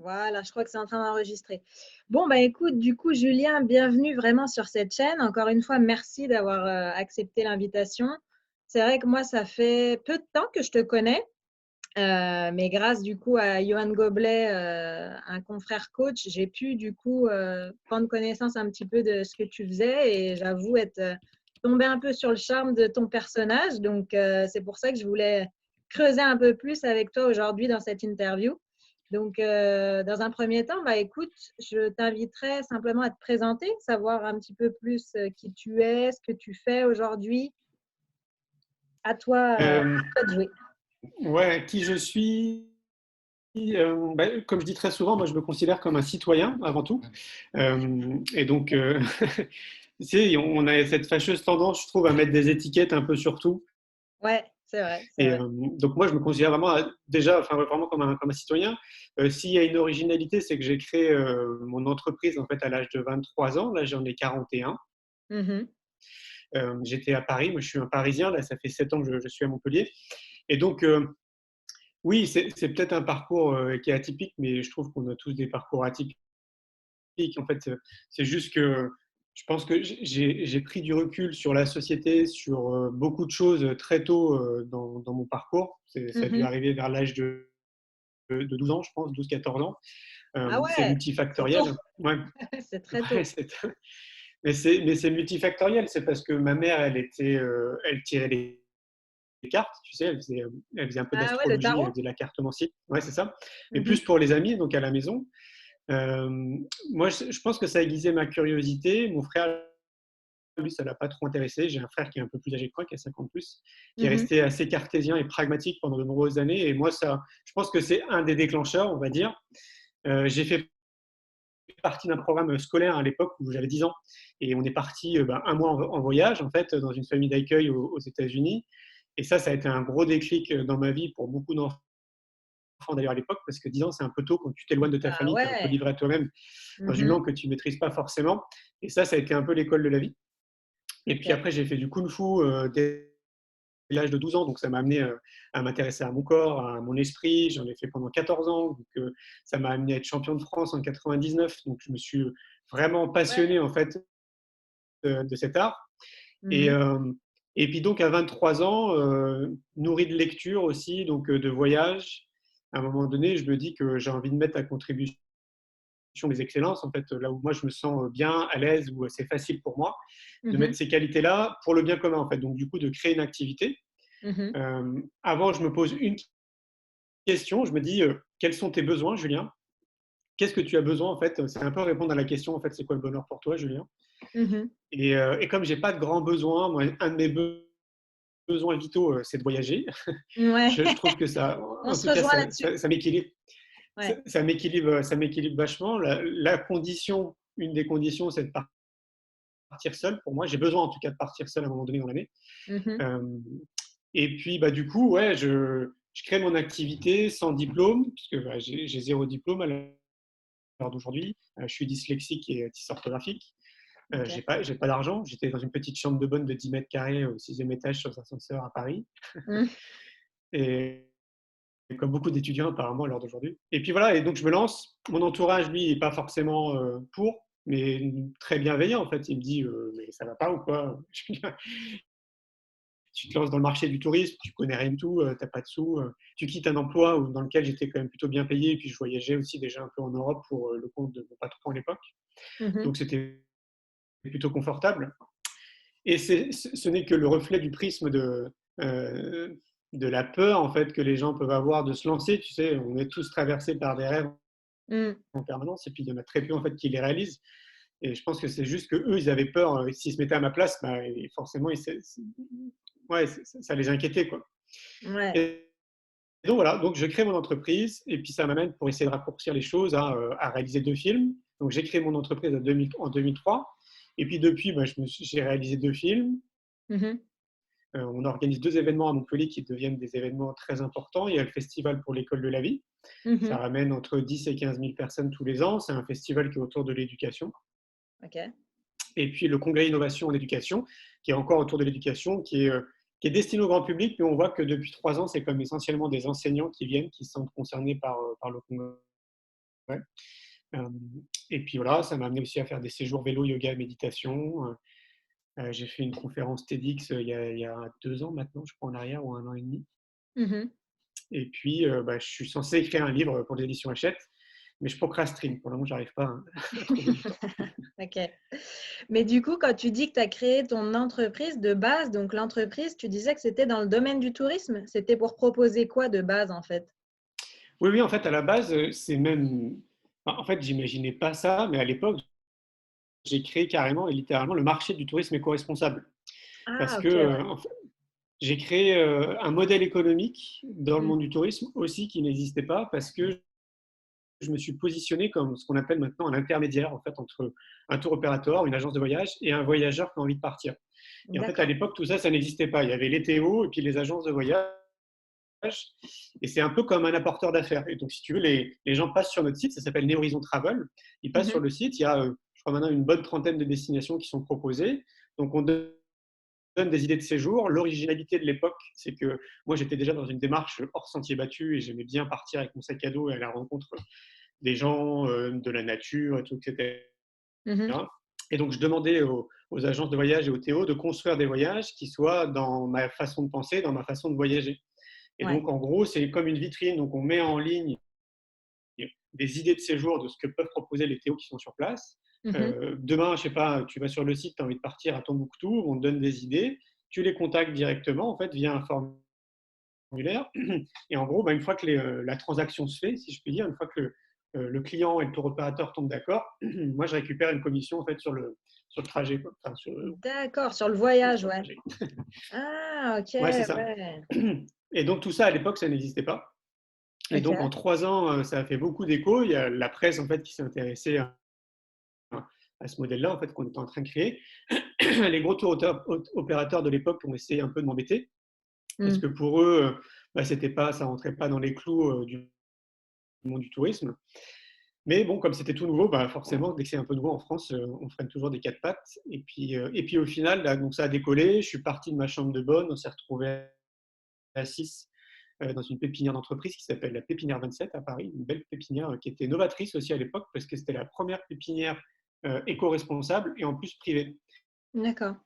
Voilà, je crois que c'est en train d'enregistrer. Bon, bah écoute, du coup, Julien, bienvenue vraiment sur cette chaîne. Encore une fois, merci d'avoir accepté l'invitation. C'est vrai que moi, ça fait peu de temps que je te connais, mais grâce du coup à Johan Goblet, un confrère coach, j'ai pu du coup prendre connaissance un petit peu de ce que tu faisais et j'avoue être tombée un peu sur le charme de ton personnage. Donc, c'est pour ça que je voulais creuser un peu plus avec toi aujourd'hui dans cette interview. Donc, dans un premier temps, bah, écoute, je t'inviterai simplement à te présenter, savoir un petit peu plus qui tu es, ce que tu fais aujourd'hui. À Euh, toi de jouer. ouais, qui je suis? Comme je dis très souvent, moi je me considère comme un citoyen avant tout. Et donc, tu sais, on a cette fâcheuse tendance, je trouve, à mettre des étiquettes un peu sur tout. Ouais, c'est vrai, c'est Et vrai. donc moi je me considère vraiment déjà, enfin vraiment comme un citoyen. S'il y a une originalité, c'est que j'ai créé mon entreprise en fait à l'âge de 23 ans. Là, j'en ai 41. Mhm. J'étais à Paris, moi je suis un Parisien. Là, ça fait 7 ans que je suis à Montpellier. Et donc oui, c'est peut-être un parcours qui est atypique, mais je trouve qu'on a tous des parcours atypiques. En fait, c'est juste que je pense que j'ai pris du recul sur la société, sur beaucoup de choses très tôt dans mon parcours. Ça a dû Mhm. arriver vers l'âge de 12 ans, je pense, 12-14 ans. Ah C'est ouais, c'est tôt, multifactoriel. Ouais, c'est très ouais, tôt. mais c'est multifactoriel. C'est parce que ma mère, elle tirait les cartes, tu sais, elle faisait un peu Ah ouais, le d'astrologie, elle tarot? faisait la cartomancie. Ouais, c'est ça. Mais Mhm. plus pour les amis, donc à la maison. Euh, Moi, je pense que ça a aiguisé ma curiosité. Mon frère, lui, ça l'a pas trop intéressé. J'ai un frère qui est un peu plus âgé que moi, qui a 50 plus, qui est Mhm. resté assez cartésien et pragmatique pendant de nombreuses années. Et moi, je pense que c'est un des déclencheurs, on va dire. J'ai fait partie d'un programme scolaire à l'époque où j'avais 10 ans. Et on est parti un mois en voyage, en fait, dans une famille d'accueil aux États-Unis. Et ça a été un gros déclic dans ma vie pour beaucoup d'enfants d'ailleurs à l'époque, parce que 10 ans, c'est un peu tôt quand tu t'éloignes de ta Ah famille, tu es un peu ouais. livré à toi-même dans une Mhm. langue que tu ne maîtrises pas forcément. Et ça a été un peu l'école de la vie. Et puis Ok. après, j'ai fait du kung fu dès l'âge de 12 ans, donc ça m'a amené à m'intéresser à mon corps, à mon esprit. J'en ai fait pendant 14 ans, donc ça m'a amené à être champion de France en 99. Donc je me suis vraiment passionné Ouais. en fait de cet art. Et, Mhm. euh, et puis donc à 23 ans, nourri de lecture aussi, donc de voyage, à un moment donné, je me dis que j'ai envie de mettre à contribution mes excellences, en fait, là où moi je me sens bien, à l'aise, où c'est facile pour moi, de mettre Mhm. ces qualités-là pour le bien commun, en fait. Donc du coup, de créer une activité. Mhm. Avant, je me pose une question, je me dis, quels sont tes besoins, Julien? Qu'est-ce que tu as besoin, en fait? C'est un peu répondre à la question, en fait, c'est quoi le bonheur pour toi, Julien? Mhm. Et comme j'ai pas de grands besoins, moi, un de mes besoins vitaux, c'est de voyager. Ouais. Je trouve que ça, On en se tout cas, rejoint là-dessus. ça m'équilibre. Ouais. Ça m'équilibre vachement. La condition, une des conditions, c'est de partir seul. Pour moi, j'ai besoin en tout cas de partir seul à un moment donné dans l'année. Mhm. Euh, et puis, bah, du coup, ouais, je crée mon activité sans diplôme, puisque bah, j'ai zéro diplôme à l'heure d'aujourd'hui. Je suis dyslexique et dysorthographique. Ok. J'ai pas d'argent. J'étais dans une petite chambre de bonne de 10 mètres carrés au sixième étage sur un ascenseur à Paris. Mhm. Et comme beaucoup d'étudiants apparemment à l'heure d'aujourd'hui. Et puis voilà, et donc je me lance. Mon entourage, lui, n'est pas forcément pour, mais très bienveillant en fait. Il me dit, mais ça va pas ou quoi? Tu te lances dans le marché du tourisme, tu connais rien du tout, t'as pas de sous, tu quittes un emploi dans lequel j'étais quand même plutôt bien payé, et puis je voyageais aussi déjà un peu en Europe pour le compte de mon patron à l'époque. Mhm. Donc c'était plutôt confortable. Et ce n'est que le reflet du prisme euh, de la peur en fait que les gens peuvent avoir de se lancer. Tu sais, on est tous traversés par des rêves Mhm. en permanence, et puis il y en a très peu en fait qui les réalisent. Et je pense que c'est juste que eux, ils avaient peur. S'ils se mettaient à ma place, bah, forcément, ouais, ça les inquiétait quoi. Ouais. Et donc voilà, donc je crée mon entreprise, et puis ça m'amène pour essayer de raccourcir les choses à réaliser 2 films. Donc j'ai créé mon entreprise en 2003, et puis depuis, bah, j'ai réalisé 2 films. Mhm. On organise 2 événements à Montpellier qui deviennent des événements très importants. Il y a le Festival pour l'école de la vie. Ça Mhm. ramène entre 10 et 15 000 personnes tous les ans. C'est un festival qui est autour de l'éducation. Ok. Et puis le Congrès Innovation en éducation, qui est encore autour de l'éducation, qui est destiné au grand public. Mais on voit que depuis 3 ans, c'est comme essentiellement des enseignants qui viennent, qui se sentent concernés par le congrès. ouais. Hem Et puis voilà, ça m'a amené aussi à faire des séjours vélo, yoga et méditation. J'ai fait une conférence TEDx, il y a 2 ans maintenant, je crois, en arrière, ou 1 an et demi. Mmh. Et puis, je suis censé écrire un livre pour l'édition Hachette, mais je procrastine. Pour le moment, j'arrive pas à trouver du temps. OK. Mais du coup, quand tu dis que tu as créé ton entreprise de base, donc l'entreprise, tu disais que c'était dans le domaine du tourisme? C'était pour proposer quoi de base, en fait? Oui, oui, en fait, à la base, c'est même en fait, j'imaginais pas ça, mais à l'époque, j'ai créé carrément et littéralement le marché du tourisme éco-responsable. Parce Ah que, OK, ouais. en fait, j'ai créé, un modèle économique dans le Mmh. monde du tourisme aussi qui n'existait pas, parce que je me suis positionné comme ce qu'on appelle maintenant un intermédiaire, en fait, entre un tour opérateur, une agence de voyage et un voyageur qui a envie de partir. Et en fait, à D'accord. l'époque, tout ça, ça n'existait pas. Il y avait les TO et puis les agences de voyage. Et c'est un peu comme un apporteur d'affaires. Et donc, si tu veux, les gens passent sur notre site, ça s'appelle Néhorizon Travel. Ils passent sur Mmh. le site, il y a, je crois maintenant, une bonne trentaine de destinations qui sont proposées. Donc, on donne des idées de séjour. L'originalité de l'époque, c'est que moi, j'étais déjà dans une démarche hors sentier battu et j'aimais bien partir avec mon sac à dos et à la rencontre des gens, de la nature et tout, Mmh. etc. Et donc, je demandais aux agences de voyage et aux TO de construire des voyages qui soient dans ma façon de penser, dans ma façon de voyager. Et Ouais. donc, en gros, c'est comme une vitrine. Donc, on met en ligne des idées de séjour de ce que peuvent proposer les TO qui sont sur place. Mmh. Demain, je sais pas, tu vas sur le site, tu as envie de partir à Tombouctou, on te donne des idées, tu les contactes directement en fait via un formulaire. Et en gros, une fois que la transaction se fait, si je puis dire, une fois que le client et le tour opérateur tombent d'accord, moi je récupère une commission en fait sur le trajet, quoi. Enfin, D'accord, sur le voyage, sur le ouais. trajet. Ah OK, Ouais, c'est ça. ouais. Et donc tout ça à l'époque, ça n'existait pas. Et donc en OK. 3 ans, ça a fait beaucoup d'écho. Il y a la presse en fait qui s'est intéressée à ce modèle-là en fait qu'on était en train de créer. Les gros tours opérateurs de l'époque ont essayé un peu de m'embêter parce Mmh. que pour eux, c'était pas, ça rentrait pas dans les clous du monde du tourisme. Mais bon, comme c'était tout nouveau, forcément, dès que c'est un peu nouveau en France, on freine toujours des quatre pattes. Et puis au final, là, donc ça a décollé. Je suis parti de ma chambre de bonne. On s'est retrouvé à 6 dans une pépinière d'entreprise qui s'appelle la Pépinière 27 à Paris, une belle pépinière qui était novatrice aussi à l'époque parce que c'était la première pépinière éco-responsable et en plus privée. D'accord.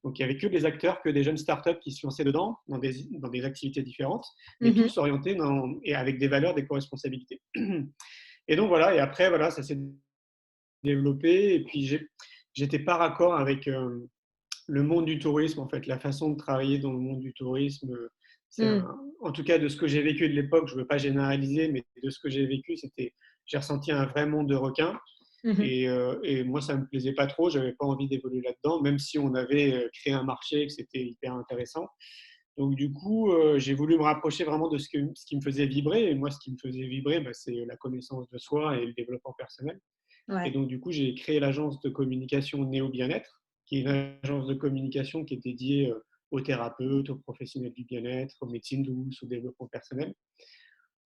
Donc il n'y avait que des acteurs, que des jeunes startups qui se lançaient dedans dans des activités différentes, mais Mmh. tous orientés et avec des valeurs d'éco-responsabilité. Et donc voilà, et après, voilà, ça s'est développé. Et puis j'étais pas raccord avec le monde du tourisme, en fait, la façon de travailler dans le monde du tourisme. Mmh. En tout cas, de ce que j'ai vécu de l'époque, je ne veux pas généraliser, mais de ce que j'ai vécu, j'ai ressenti un vrai monde de requins. Mmh. Et moi, ça ne me plaisait pas trop, je n'avais pas envie d'évoluer là-dedans, même si on avait créé un marché et que c'était hyper intéressant. Donc, du coup, j'ai voulu me rapprocher vraiment de ce qui me faisait vibrer. Et moi, ce qui me faisait vibrer, c'est la connaissance de soi et le développement personnel. Et Ouais. donc, du coup, j'ai créé l'agence de communication Néo Bien-être, qui est une agence de communication qui est dédiée aux thérapeutes, aux professionnels du bien-être, aux médecines douces, au développement personnel,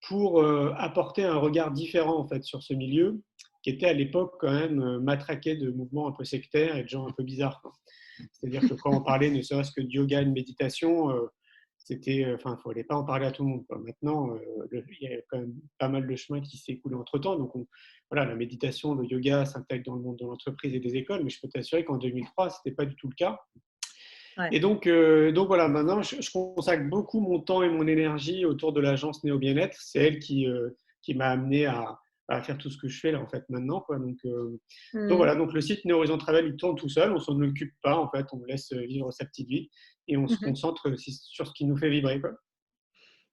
pour apporter un regard différent en fait sur ce milieu qui était à l'époque quand même matraqué de mouvements un peu sectaires et de gens un peu bizarres, quoi. C'est-à-dire que quand on parlait ne serait-ce que de yoga et de méditation, c'était, enfin, il ne fallait pas en parler à tout le monde, quoi. Maintenant, il y a quand même pas mal de chemin qui s'est écoulé entre temps. Donc, voilà, la méditation, le yoga s'intègre dans le monde de l'entreprise et des écoles, mais je peux t'assurer qu'en 2003, ce n'était pas du tout le cas. Ouais. Et donc voilà, maintenant, je consacre beaucoup mon temps et mon énergie autour de l'agence Néo Bien-être. C'est elle qui m'a amené à faire tout ce que je fais là, en fait, maintenant, quoi. Donc Mmh. voilà, donc le site Néo Horizon Travel, il tourne tout seul, on s'en occupe pas, en fait, on laisse vivre sa petite vie et on se Mmh. concentre sur ce qui nous fait vibrer, quoi.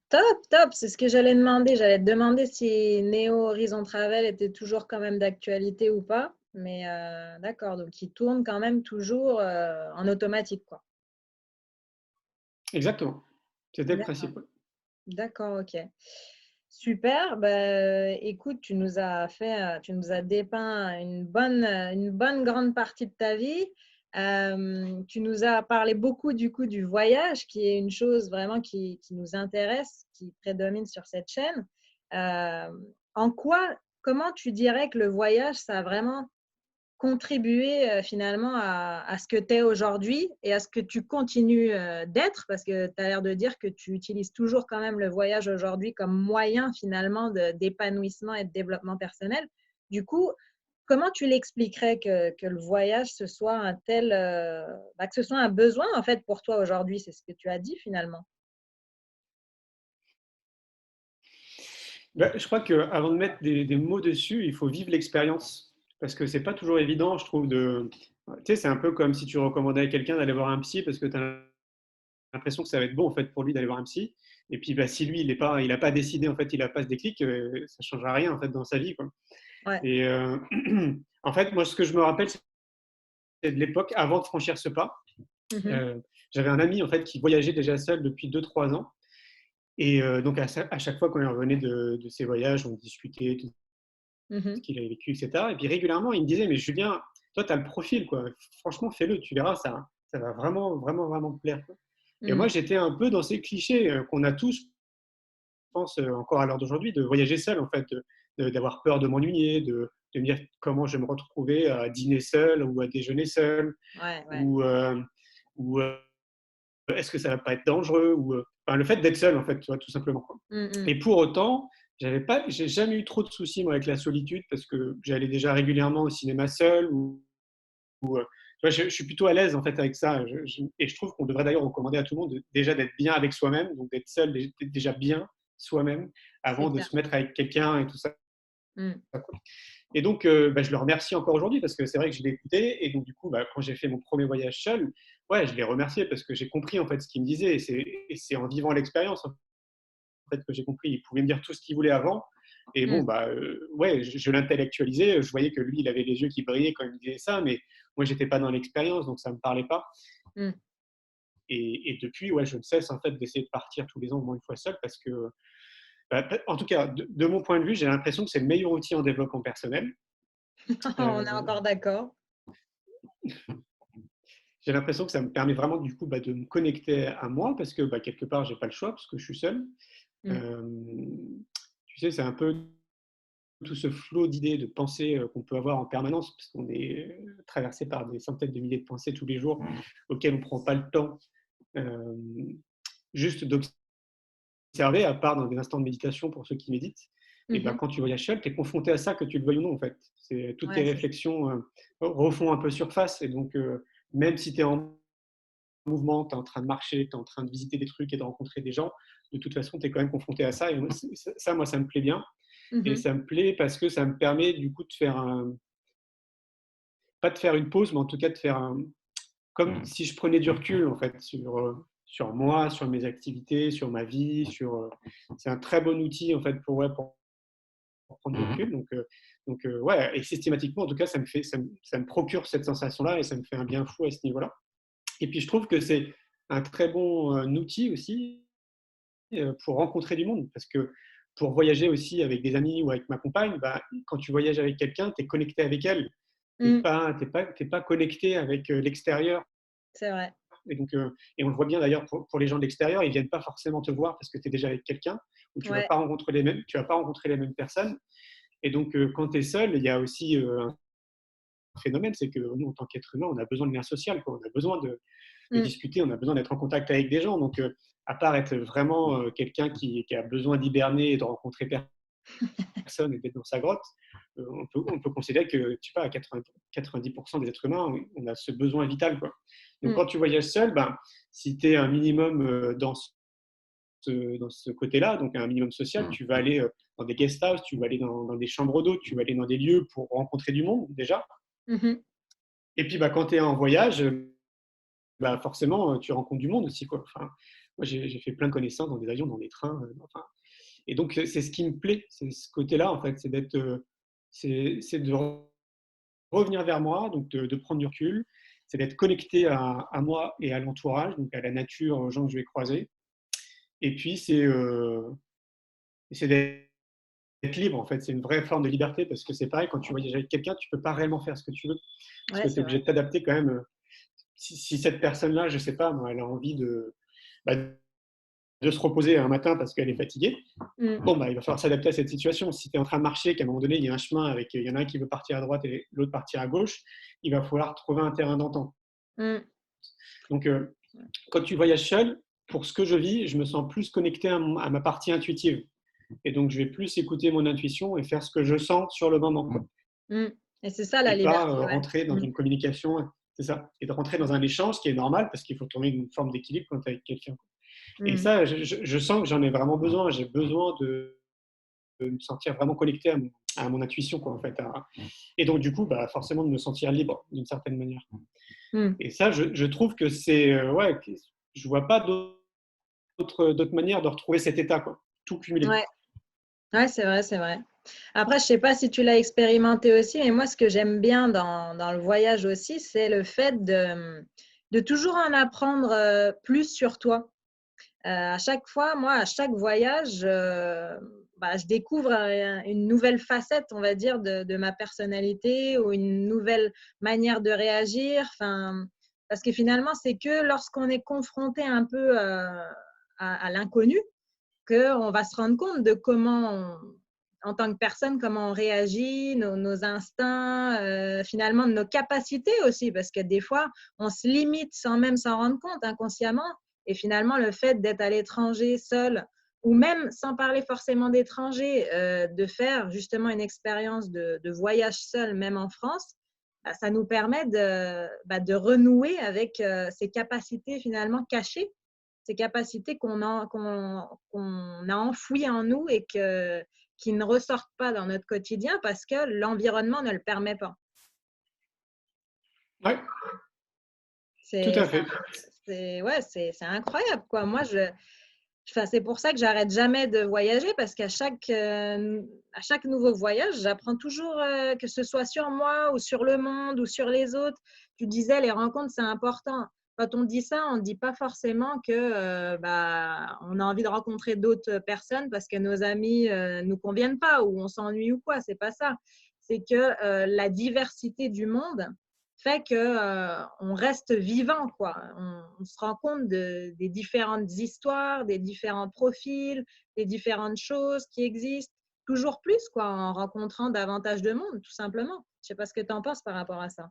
Top, top, c'est ce que j'allais demander. J'allais te demander si Néo Horizon Travel était toujours quand même d'actualité ou pas. Mais d'accord, donc il tourne quand même toujours en automatique, quoi. Exactement, c'était le D'accord, principe. Ouais. d'accord, ok. Super. Bah, écoute, tu nous as dépeint une bonne grande partie de ta vie. Tu nous as parlé beaucoup du coup du voyage, qui est une chose vraiment qui nous intéresse, qui prédomine sur cette chaîne. Euh, comment tu dirais que le voyage, ça a vraiment contribué finalement à ce que tu es aujourd'hui et à ce que tu continues d'être, parce que tu as l'air de dire que tu utilises toujours quand même le voyage aujourd'hui comme moyen finalement d'épanouissement et de développement personnel. Du coup, comment tu l'expliquerais que le voyage, ce soit un tel, que ce soit un besoin en fait pour toi aujourd'hui? C'est ce que tu as dit finalement. Bah, je crois qu'avant de mettre des mots dessus, il faut vivre l'expérience. Parce que c'est pas toujours évident, je trouve, de. Tu sais, c'est un peu comme si tu recommandais à quelqu'un d'aller voir un psy parce que tu as l'impression que ça va être bon en fait pour lui d'aller voir un psy. Et puis bah, si lui il a pas décidé en fait, il a pas ce déclic, ça changera rien en fait dans sa vie quoi. Ouais. Et en fait moi ce que je me rappelle c'est de l'époque avant de franchir ce pas. Mhm. Euh, J'avais un ami en fait qui voyageait déjà seul depuis 2-3 ans. Et donc à chaque fois quand il revenait de ses voyages, on discutait tout ce Mhm. qu'il avait vécu, etc. Et puis régulièrement il me disait mais Julien, toi tu as le profil quoi. Franchement fais-le, tu verras ça va vraiment vraiment vraiment te plaire quoi. Et moi Mhm. j'étais un peu dans ces clichés qu'on a tous pense, encore à l'heure d'aujourd'hui, de voyager seul, en fait, d'avoir peur de m'ennuyer, de me dire comment je vais me retrouver à dîner seul ou à déjeuner seul, Ouais, ouais. ou, est-ce que ça va pas être dangereux, ou enfin, le fait d'être seul, en fait, tu vois, tout simplement. Quoi. Mhm. Et pour autant, j'ai jamais eu trop de soucis moi avec la solitude parce que j'allais déjà régulièrement au cinéma seul tu vois, je suis plutôt à l'aise en fait avec ça. Et je trouve qu'on devrait d'ailleurs recommander à tout le monde déjà d'être bien avec soi-même, donc d'être seul, d'être déjà bien soi-même C'est avant de clair. se mettre avec quelqu'un et tout ça. Mhm. Et donc, bah, je le remercie encore aujourd'hui parce que c'est vrai que je l'ai écouté. Et donc, du coup, bah, quand j'ai fait mon premier voyage seul, ouais, je l'ai remercié parce que j'ai compris en fait ce qu'il me disait. Et c'est en vivant l'expérience en fait que j'ai compris. Il pouvait me dire tout ce qu'il voulait avant. Et bon, Mhm. bah, ouais, je l'intellectualisais. Je voyais que lui, il avait les yeux qui brillaient quand il me disait ça, mais moi, j'étais pas dans l'expérience, donc ça me parlait pas. Mhm. Et depuis, ouais, je ne cesse en fait d'essayer de partir tous les ans au moins une fois seul parce que, bah, en tout cas, de mon point de vue, j'ai l'impression que c'est le meilleur outil en développement personnel. On est Euh, encore d'accord. j'ai l'impression que ça me permet vraiment du coup bah, de me connecter à moi parce que bah, quelque part, j'ai pas le choix parce que je suis seul. Mhm. Euh, Tu sais, c'est un peu tout ce flot d'idées, de pensées qu'on peut avoir en permanence parce qu'on est traversé par des centaines de milliers de pensées tous les jours auxquelles on ne prend pas le temps euh, juste d'observer, à part dans des instants de méditation pour ceux qui méditent. Et ben, Mhm. quand tu voyages seul, tu es confronté à ça, que tu le veuilles ou non, en fait. Toutes tes Ouais, c'est ça. réflexions refont un peu surface. Et donc, même si tu es en mouvement, tu es en train de marcher, tu es en train de visiter des trucs et de rencontrer des gens, de toute façon, tu es quand même confronté à ça. Et ça, moi, ça me plaît bien. Et Mhm. ça me plaît parce que ça me permet du coup de faire pas de faire une pause, mais en tout cas de faire comme si je prenais du recul en fait sur moi, sur mes activités, sur ma vie, c'est un très bon outil en fait pour prendre du recul. Donc ouais, et systématiquement en tout cas ça me procure cette sensation-là et ça me fait un bien fou à ce niveau-là. Et puis je trouve que c'est un très bon outil aussi pour rencontrer du monde parce que pour voyager aussi avec des amis ou avec ma compagne, bah, quand tu voyages avec quelqu'un, tu es connecté avec elle. Mhm. T'es pas connecté avec l'extérieur. C'est vrai. Et on le voit bien d'ailleurs pour les gens de l'extérieur, ils ne viennent pas forcément te voir parce que tu es déjà avec quelqu'un ou Ouais. tu vas pas rencontrer les mêmes personnes. Et donc, quand tu es seul, il y a aussi un phénomène, c'est que nous, en tant qu'être humain, on a besoin de lien social, quoi. On a besoin de Mhm. discuter, on a besoin d'être en contact avec des gens. Donc, à part être vraiment quelqu'un qui a besoin d'hiberner et de rencontrer personne et d'être dans sa grotte, on peut considérer que, tu sais pas, à 90% des êtres humains, on a ce besoin vital, quoi. Donc, Mhm. quand tu voyages seul, ben, si tu es un minimum dans ce côté-là, donc un minimum social, tu vas aller dans des guest houses, tu vas aller dans des chambres d'hôtes, tu vas aller dans des lieux pour rencontrer du monde déjà. Mhm. Et puis, bah, quand tu es en voyage, bah, forcément, tu rencontres du monde aussi, quoi. Enfin, moi, j'ai fait plein de connaissances dans des avions, dans des trains. Enfin, et donc, c'est ce qui me plaît, c'est ce côté-là, en fait, c'est de revenir vers moi, donc de prendre du recul, c'est d'être connecté à moi et à l'entourage, donc à la nature, aux gens que je vais croiser. Et puis, c'est d'être libre, en fait. C'est une vraie forme de liberté parce que c'est pareil, quand tu voyages avec quelqu'un, tu peux pas réellement faire ce que tu veux parce Ouais, que tu es c'est obligé vrai. de t'adapter quand même. Si cette personne-là, je sais pas, moi, elle a envie bah, de se reposer un matin parce qu'elle est fatiguée. Mm. Bon, bah, il va falloir s'adapter à cette situation. Si tu es en train de marcher, qu'à un moment donné, il y a un chemin avec, il y en a un qui veut partir à droite et l'autre partir à gauche, il va falloir trouver un terrain d'entente. Mm. Donc, quand tu voyages seul, pour ce que je vis, je me sens plus connecté à ma partie intuitive. Et donc, je vais plus écouter mon intuition et faire ce que je sens sur le moment. Quoi. Mm. Et c'est ça la Et pas liberté, ouais. rentrer dans une communication, c'est ça. Et de rentrer dans un échange qui est normal parce qu'il faut trouver une forme d'équilibre quand tu es avec quelqu'un. Et Mm. ça, je sens que j'en ai vraiment besoin. J'ai besoin de me sentir vraiment connecté à mon intuition, quoi, en fait. Et donc, du coup, bah, forcément, de me sentir libre d'une certaine manière. Mm. Et ça, je trouve que c'est. Ouais, je vois pas d'autres manières de retrouver cet état, quoi. Tout cumulé. Ouais. Ouais, c'est vrai, c'est vrai. Après, je sais pas si tu l'as expérimenté aussi, mais moi, ce que j'aime bien dans le voyage aussi, c'est le fait de toujours en apprendre plus sur toi. À chaque fois, moi, à chaque voyage, bah, je découvre une nouvelle facette, on va dire, de ma personnalité ou une nouvelle manière de réagir. Enfin, parce que finalement, c'est que lorsqu'on est confronté un peu à l'inconnu qu'on va se rendre compte de comment, en tant que personne, comment on réagit, nos instincts, finalement, de nos capacités aussi, parce que des fois, on se limite sans même s'en rendre compte inconsciemment. Et finalement, le fait d'être à l'étranger seul, ou même sans parler forcément d'étranger, de faire justement une expérience de voyage seul, même en France, bah, ça nous permet de renouer avec ces capacités finalement cachées, ces capacités qu'on a enfouies en nous et qui ne ressortent pas dans notre quotidien parce que l'environnement ne le permet pas. Ouais, tout C'est à fait. ouais, c'est incroyable, quoi. Moi, enfin, c'est pour ça que j'arrête jamais de voyager parce à chaque nouveau voyage, j'apprends toujours, que ce soit sur moi ou sur le monde ou sur les autres. Tu disais, les rencontres, c'est important. Quand on dit ça, on ne dit pas forcément que bah, on a envie de rencontrer d'autres personnes parce que nos amis ne nous conviennent pas ou on s'ennuie ou quoi. C'est pas ça. C'est que la diversité du monde fait que on reste vivant, quoi. On se rend compte des différentes histoires, des différents profils, des différentes choses qui existent, toujours plus, quoi, en rencontrant davantage de monde, tout simplement. Je sais pas ce que tu en penses par rapport à ça.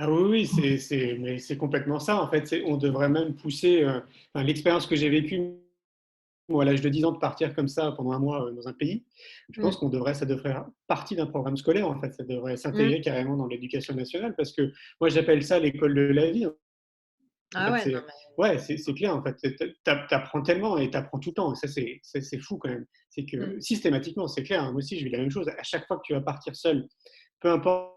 Ah oui, oui, mais c'est complètement ça. En fait, on devrait même pousser. Enfin, l'expérience que j'ai vécue, moi, à l'âge de 10 ans, de partir comme ça pendant un mois dans un pays, je pense Mm. ça devrait faire partie d'un programme scolaire, en fait. Ça devrait Mm. s'intégrer carrément dans l'éducation nationale parce que moi, j'appelle ça l'école de la vie. En Ah fait, ouais, non, mais… ouais, c'est clair. En fait, t'apprends tellement et t'apprends tout le temps. Et ça, c'est fou quand même. C'est Mm. que systématiquement, c'est clair. Moi aussi, je vis la même chose. À chaque fois que tu vas partir seul, peu importe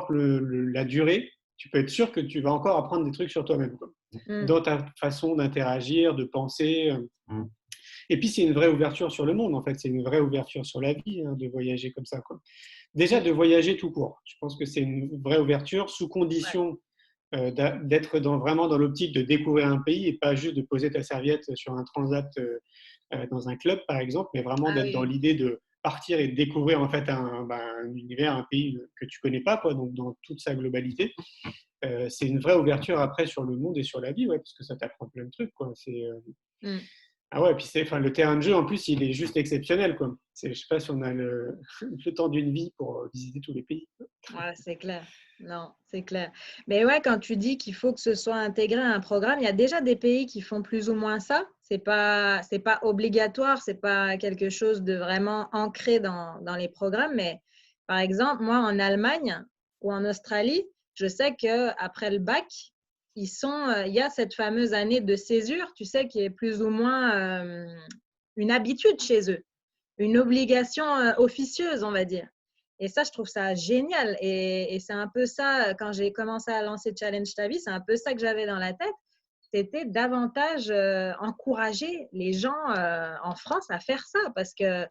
la durée, tu peux être sûr que tu vas encore apprendre des trucs sur toi-même, quoi. Mm. Dans ta façon d'interagir, de penser. Et puis, c'est une vraie ouverture sur le monde, en fait. C'est une vraie ouverture sur la vie, hein, de voyager comme ça, quoi. Déjà, de voyager tout court. Je pense que c'est une vraie ouverture sous Ouais. condition d'être vraiment dans l'optique de découvrir un pays et pas juste de poser ta serviette sur un transat dans un club, par exemple, mais vraiment Ah d'être dans oui. l'idée de partir et de découvrir en fait un univers, un pays que tu connais pas, quoi, donc dans toute sa globalité. C'est une vraie ouverture après sur le monde et sur la vie, ouais, parce que ça t'apprend plein de trucs, quoi. Mm. Ah ouais, puis enfin, le terrain de jeu, en plus, il est juste exceptionnel, quoi. Je sais pas si on a le temps d'une vie pour visiter tous les pays. Ouais, c'est clair. Non, c'est clair. Mais ouais, quand tu dis qu'il faut que ce soit intégré à un programme, il y a déjà des pays qui font plus ou moins ça. C'est pas obligatoire, c'est pas quelque chose de vraiment ancré dans les programmes. Mais par exemple, moi, en Allemagne ou en Australie, je sais qu'après le bac, il y a cette fameuse année de césure, tu sais, qui est plus ou moins une habitude chez eux, une obligation officieuse, on va dire. Et ça, je trouve ça génial. Et c'est un peu ça, quand j'ai commencé à lancer Challenge Ta Vie, c'est un peu ça que j'avais dans la tête. C'était davantage encourager les gens en France à faire ça. Parce que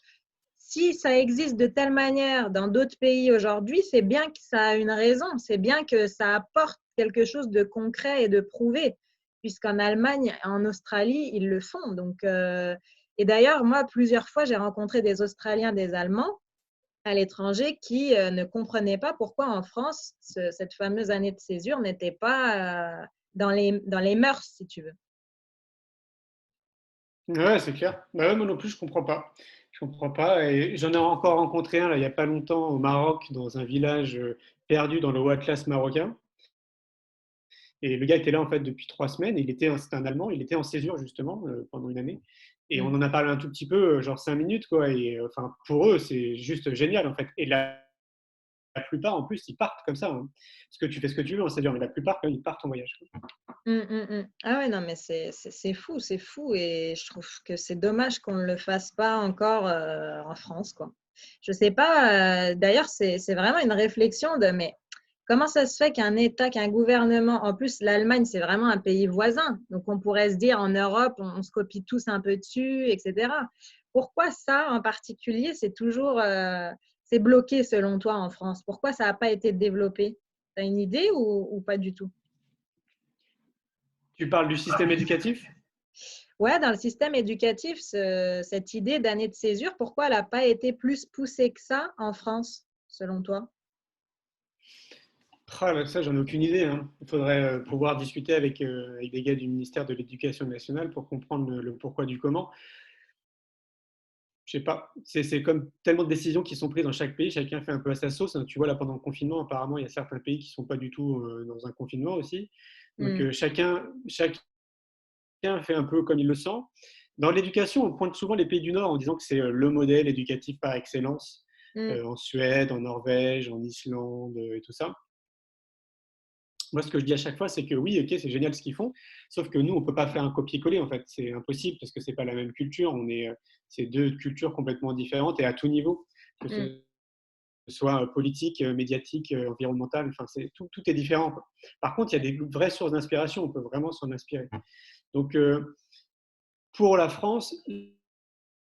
si ça existe de telle manière dans d'autres pays aujourd'hui, c'est bien que ça a une raison. C'est bien que ça apporte quelque chose de concret et de prouvé. Puisqu'en Allemagne, en Australie, ils le font. Donc, et d'ailleurs, moi, plusieurs fois, j'ai rencontré des Australiens, des Allemands à l'étranger qui ne comprenaient pas pourquoi en France, cette fameuse année de césure n'était pas dans les mœurs, si tu veux. Ouais, c'est clair. Bah ouais, moi non plus, je comprends pas. Je comprends pas. Et j'en ai encore rencontré un là, il n'y a pas longtemps au Maroc, dans un village perdu dans le Haut Atlas marocain. Et le gars était là en fait depuis 3 semaines. Et c'était un Allemand. Il était en césure justement pendant une année. Et on Mm. en a parlé un tout petit peu, genre 5 minutes quoi. Et enfin, pour eux, c'est juste génial en fait. Et la plupart en plus, ils partent comme ça, hein. Parce que tu fais ce que tu veux en césure, mais la plupart quand même, ils partent en voyage, quoi. Ah ouais, non, mais c'est fou, c'est fou. Et je trouve que c'est dommage qu'on ne le fasse pas encore en France, quoi. Je sais pas, d'ailleurs, c'est vraiment une réflexion de, mais comment ça se fait qu'un État, qu'un gouvernement, en plus, l'Allemagne, c'est vraiment un pays voisin. Donc, on pourrait se dire, en Europe, on se copie tous un peu dessus, etc. Pourquoi ça, en particulier, c'est toujours, c'est bloqué selon toi en France? Pourquoi ça n'a pas été développé? Tu as une idée ou pas du tout? Tu parles du système éducatif? Ouais, dans le système éducatif, cette idée d'année de césure, pourquoi elle n'a pas été plus poussée que ça en France, selon toi? Ah, là, ça, j'en ai aucune idée, hein. Il faudrait pouvoir discuter avec des gars du ministère de l'Éducation nationale pour comprendre le pourquoi du comment. Je sais pas. C'est comme tellement de décisions qui sont prises dans chaque pays, chacun fait un peu à sa sauce, hein. Tu vois, là, pendant le confinement, apparemment, il y a certains pays qui ne sont pas du tout dans un confinement aussi. Donc, Mm, chacun fait un peu comme il le sent. Dans l'éducation, on pointe souvent les pays du Nord en disant que c'est le modèle éducatif par excellence, mm, en Suède, en Norvège, en Islande et tout ça. Moi, ce que je dis à chaque fois, c'est que oui, ok, c'est génial ce qu'ils font, sauf que nous, on ne peut pas faire un copier-coller, en fait. C'est impossible parce que ce n'est pas la même culture. C'est deux cultures complètement différentes et à tout niveau, que mm. ce soit politique, médiatique, environnemental, enfin, tout est différent, quoi. Par contre, il y a des vraies sources d'inspiration, on peut vraiment s'en inspirer. Donc, pour la France,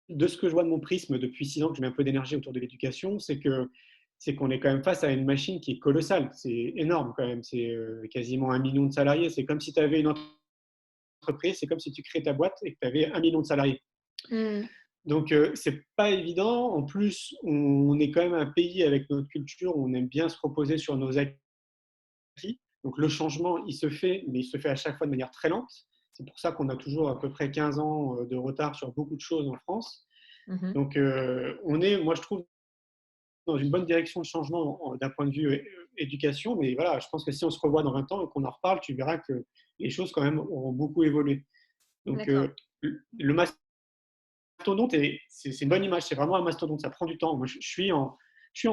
de ce que je vois de mon prisme depuis 6 ans que je mets un peu d'énergie autour de l'éducation, c'est qu'on est quand même face à une machine qui est colossale. C'est énorme quand même. C'est quasiment 1 million de salariés. C'est comme si tu avais une entreprise, c'est comme si tu crées ta boîte et que tu avais 1 million de salariés. Mm. Donc, c'est pas évident. En plus, on est quand même un pays avec notre culture où on aime bien se reposer sur nos acquis. Donc, le changement, il se fait, mais il se fait à chaque fois de manière très lente. C'est pour ça qu'on a toujours à peu près 15 ans de retard sur beaucoup de choses en France. Mhm. Donc, on est, moi, je trouve, dans une bonne direction de changement d'un point de vue éducation. Mais voilà, je pense que si on se revoit dans 20 ans et qu'on en reparle, tu verras que les choses, quand même, auront beaucoup évolué. Donc, D'accord. le mastodonte, c'est une bonne image. C'est vraiment un mastodonte. Ça prend du temps. Moi, je suis en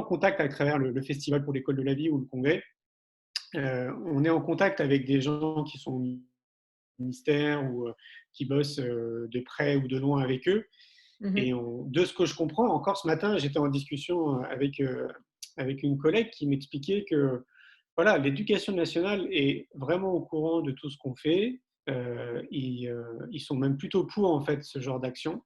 contact à travers le Festival pour l'école de la vie ou le congrès. On est en contact avec des gens qui sont au ministère ou qui bossent de près ou de loin avec eux. Mhm. Et de ce que je comprends, encore ce matin, j'étais en discussion avec une collègue qui m'expliquait que voilà, l'éducation nationale est vraiment au courant de tout ce qu'on fait. Ils sont même plutôt pour en fait ce genre d'action.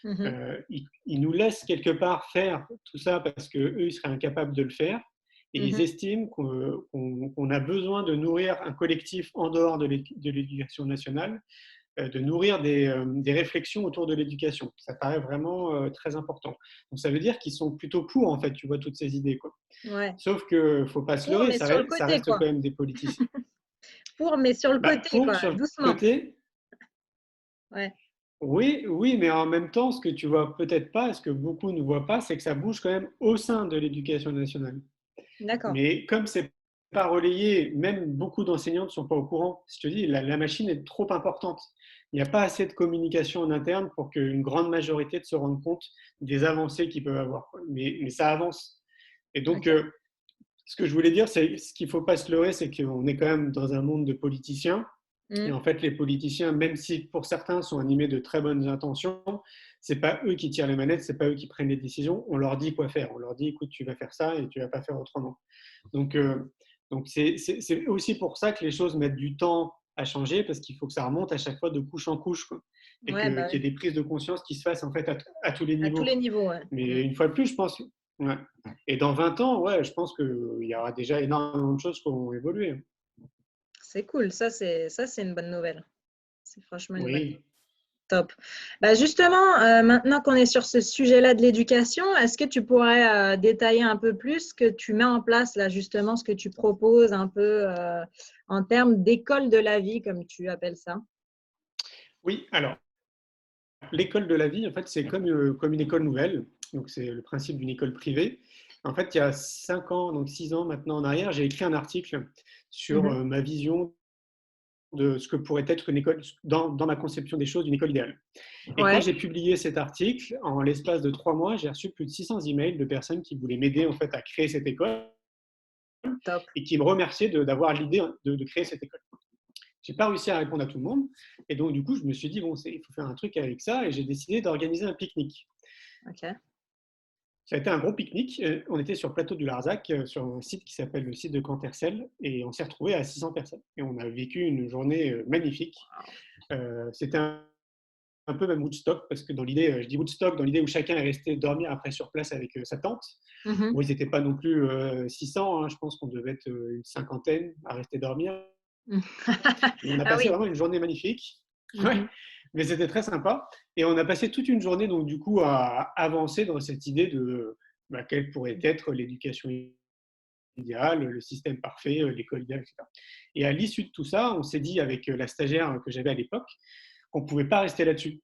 Mhm. Ils nous laissent quelque part faire tout ça parce qu'eux, ils seraient incapables de le faire. Et ils Mhm. estiment qu'on a besoin de nourrir un collectif en dehors de l'éducation nationale, de nourrir des réflexions autour de l'éducation. Ça paraît vraiment très important. Donc ça veut dire qu'ils sont plutôt pour, en fait, tu vois, toutes ces idées, quoi. Ouais. Sauf qu'il ne faut pas se Pour, leurrer, mais ça, sur le reste- ça côté, reste quoi. quand même des politiciens. Pour, mais sur le Bah, côté, pour, quoi. sur le Doucement. côté, Ouais. oui, oui, mais en même temps, ce que tu vois peut-être pas, ce que beaucoup ne voient pas, c'est que ça bouge quand même au sein de l'éducation nationale. D'accord. Mais comme c'est pas relayé, même beaucoup d'enseignants ne sont pas au courant. Je te dis, la machine est trop importante. Il n'y a pas assez de communication en interne pour qu'une grande majorité se rende compte des avancées qu'ils peuvent avoir. Mais ça avance. Et donc, Ok. ce que je voulais dire, c'est ce qu'il ne faut pas se leurrer, c'est qu'on est quand même dans un monde de politiciens. Et Mm. en fait, les politiciens, même si pour certains sont animés de très bonnes intentions, c'est pas eux qui tirent les manettes, c'est pas eux qui prennent les décisions. On leur dit quoi faire. On leur dit, écoute, tu vas faire ça et tu vas pas faire autrement. Donc, c'est aussi pour ça que les choses mettent du temps à changer parce qu'il faut que ça remonte à chaque fois de couche en couche, quoi. Et Ouais, bah qu'il y oui. ait des prises de conscience qui se fassent en fait à tous les À tous niveaux, les quoi. niveaux, ouais. Mm. Mais une fois de plus, je pense. Ouais. Et dans 20 ans, ouais, je pense qu'il y aura déjà énormément de choses qui auront évolué. C'est cool. Ça, c'est une bonne nouvelle. C'est franchement une bonne nouvelle. Oui. Top. Bah justement, maintenant qu'on est sur ce sujet-là de l'éducation, est-ce que tu pourrais détailler un peu plus ce que tu mets en place là, justement, ce que tu proposes un peu en termes d'école de la vie, comme tu appelles ça? Oui, alors, l'école de la vie, en fait, c'est comme une école nouvelle. Donc, c'est le principe d'une école privée. En fait, il y a 5 ans, donc 6 ans maintenant en arrière, j'ai écrit un article sur Mhm. ma vision de ce que pourrait être une école, dans ma conception des choses, d'une école idéale. Et quand Ouais, j'ai publié cet article, en l'espace de 3 mois, j'ai reçu plus de 600 emails de personnes qui voulaient m'aider en fait à créer cette école top. et qui me remerciaient d'avoir l'idée de créer cette école. J'ai pas réussi à répondre à tout le monde. Et donc, du coup, je me suis dit, bon, il faut faire un truc avec ça. Et j'ai décidé d'organiser un pique-nique. Ok. Ça a été un gros pique-nique. On était sur le plateau du Larzac, sur un site qui s'appelle le site de Cantercel. Et on s'est retrouvé à 600 personnes. Et on a vécu une journée magnifique. C'était un peu même Woodstock, parce que dans l'idée, je dis Woodstock, dans l'idée où chacun est resté dormir après sur place avec sa tente. Mhm. Bon, ils n'étaient pas non plus 600, hein, je pense qu'on devait être une cinquantaine à rester dormir. Et on a Ah passé oui. vraiment une journée magnifique. Ouais, Mhm. mais c'était très sympa. Et on a passé toute une journée, donc du coup, à avancer dans cette idée de quelle pourrait être l'éducation idéale, le système parfait, l'école idéale, etc. Et à l'issue de tout ça, on s'est dit avec la stagiaire que j'avais à l'époque qu'on ne pouvait pas rester là-dessus.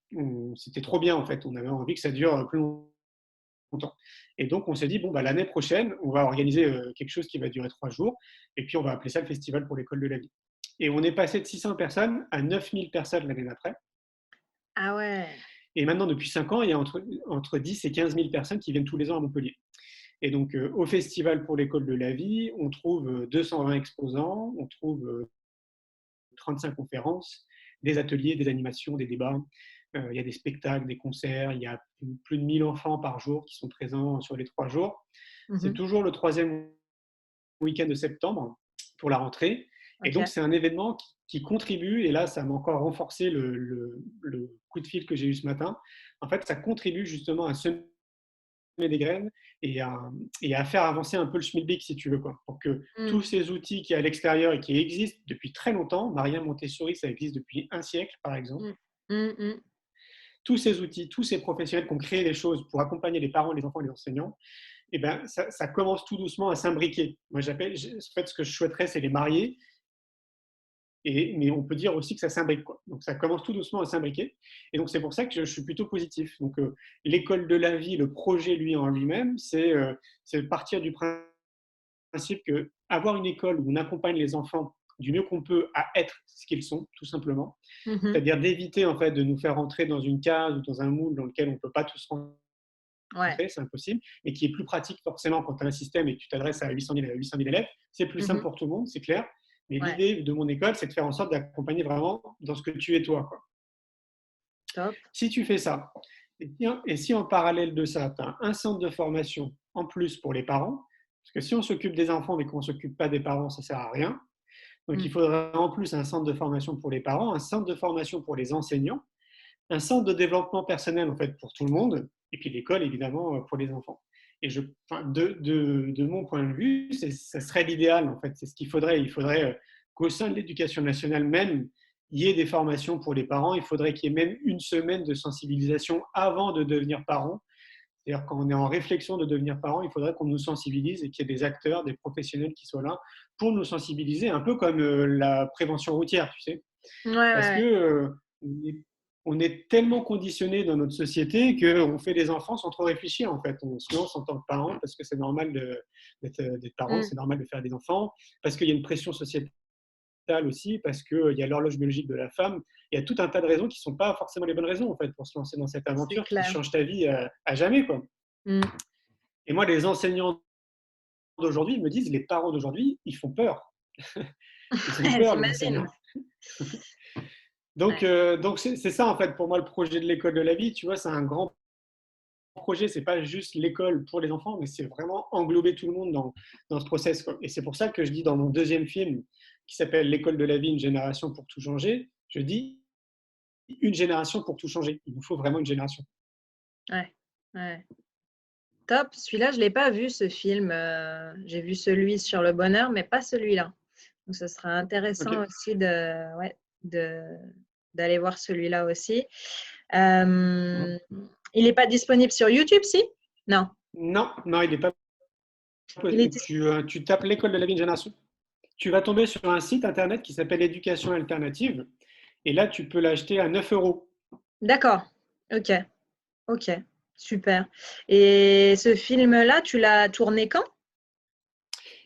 C'était trop bien, en fait. On avait envie que ça dure plus longtemps. Et donc, on s'est dit, bon, l'année prochaine, on va organiser quelque chose qui va durer 3 jours. Et puis, on va appeler ça le Festival pour l'école de la vie. Et on est passé de 600 personnes à 9000 personnes l'année d'après. Ah ouais. Et maintenant, depuis 5 ans, il y a entre 10 et 15 000 personnes qui viennent tous les ans à Montpellier. Et donc, au Festival pour l'école de la vie, on trouve 220 exposants, on trouve 35 conférences, des ateliers, des animations, des débats. Il y a des spectacles, des concerts. Il y a plus de 1000 enfants par jour qui sont présents sur les 3 jours. C'est Mhm. toujours le troisième week-end de septembre pour la rentrée. Et donc, Ok. c'est un événement qui contribue, et là, ça m'a encore renforcé le coup de fil que j'ai eu ce matin. En fait, ça contribue justement à semer des graines et à faire avancer un peu le schmilblick, si tu veux, quoi, pour que tous Mm. ces outils qui sont à l'extérieur et qui existent depuis très longtemps, Maria Montessori, ça existe depuis un siècle, par exemple, Mm. Mm. Mm. tous ces outils, tous ces professionnels qui ont créé des choses pour accompagner les parents, les enfants et les enseignants, eh ben, ça commence tout doucement à s'imbriquer. Moi, en fait, ce que je souhaiterais, c'est les marier, mais on peut dire aussi que ça s'imbrique, quoi. Donc ça commence tout doucement à s'imbriquer. Et donc c'est pour ça que je suis plutôt positif. Donc l'école de la vie, le projet lui en lui-même, c'est partir du principe que avoir une école où on accompagne les enfants du mieux qu'on peut à être ce qu'ils sont, tout simplement. Mhm. C'est-à-dire d'éviter en fait de nous faire rentrer dans une case ou dans un moule dans lequel on ne peut pas tous Ouais. rentrer, c'est impossible, mais qui est plus pratique forcément quand tu as un système et que tu t'adresses à 800 000 élèves. C'est plus simple Mhm. pour tout le monde, c'est clair. Mais Ouais. l'idée de mon école, c'est de faire en sorte d'accompagner vraiment dans ce que tu es toi, quoi. Top. Si tu fais ça, et si en parallèle de ça, tu as un centre de formation en plus pour les parents, parce que si on s'occupe des enfants mais qu'on ne s'occupe pas des parents, ça ne sert à rien. Donc il Mm. faudrait en plus un centre de formation pour les parents, un centre de formation pour les enseignants, un centre de développement personnel en fait pour tout le monde, et puis l'école évidemment pour les enfants. Et de mon point de vue, ça serait l'idéal en fait. C'est ce qu'il faudrait. Il faudrait qu'au sein de l'éducation nationale même, il y ait des formations pour les parents. Il faudrait qu'il y ait même une semaine de sensibilisation avant de devenir parent. C'est-à-dire quand on est en réflexion de devenir parent, il faudrait qu'on nous sensibilise et qu'il y ait des acteurs, des professionnels qui soient là pour nous sensibiliser, un peu comme la prévention routière, tu sais. Ouais, Parce que ouais, on est tellement conditionné dans notre société qu'on fait des enfants sans trop réfléchir, en fait. On se lance en tant que parent parce que c'est normal d'être ouais. parent, Mm. c'est normal de faire des enfants, parce qu'il y a une pression sociétale aussi, parce qu'il y a l'horloge biologique de la femme. Il y a tout un tas de raisons qui ne sont pas forcément les bonnes raisons, en fait, pour se lancer dans cette C'est aventure qui clair. change ta vie à jamais, quoi. Mm. Et moi, les enseignants d'aujourd'hui me disent, les parents d'aujourd'hui, ils font peur. Ils ont peur, les J'imagine. enseignants. Donc, Ouais. c'est ça, en fait, pour moi, le projet de l'école de la vie. Tu vois, c'est un grand projet. C'est pas juste l'école pour les enfants, mais c'est vraiment englober tout le monde dans ce process, quoi. Et c'est pour ça que je dis dans mon deuxième film, qui s'appelle L'école de la vie, une génération pour tout changer, je dis une génération pour tout changer. Il nous faut vraiment une génération. Ouais. Ouais. Top. Celui-là, je ne l'ai pas vu, ce film. J'ai vu celui sur le bonheur, mais pas celui-là. Donc, ce sera intéressant Ok. aussi ouais, de, d'aller voir celui-là aussi. Euh, il n'est pas disponible sur YouTube, si? Non. Non, non, il n'est pas. Il est Tu tapes l'école de la vie, une génération. Tu vas tomber sur un site internet qui s'appelle Éducation alternative. Et là, tu peux l'acheter à 9 euros. D'accord. Ok, ok, super. Et ce film-là, tu l'as tourné quand?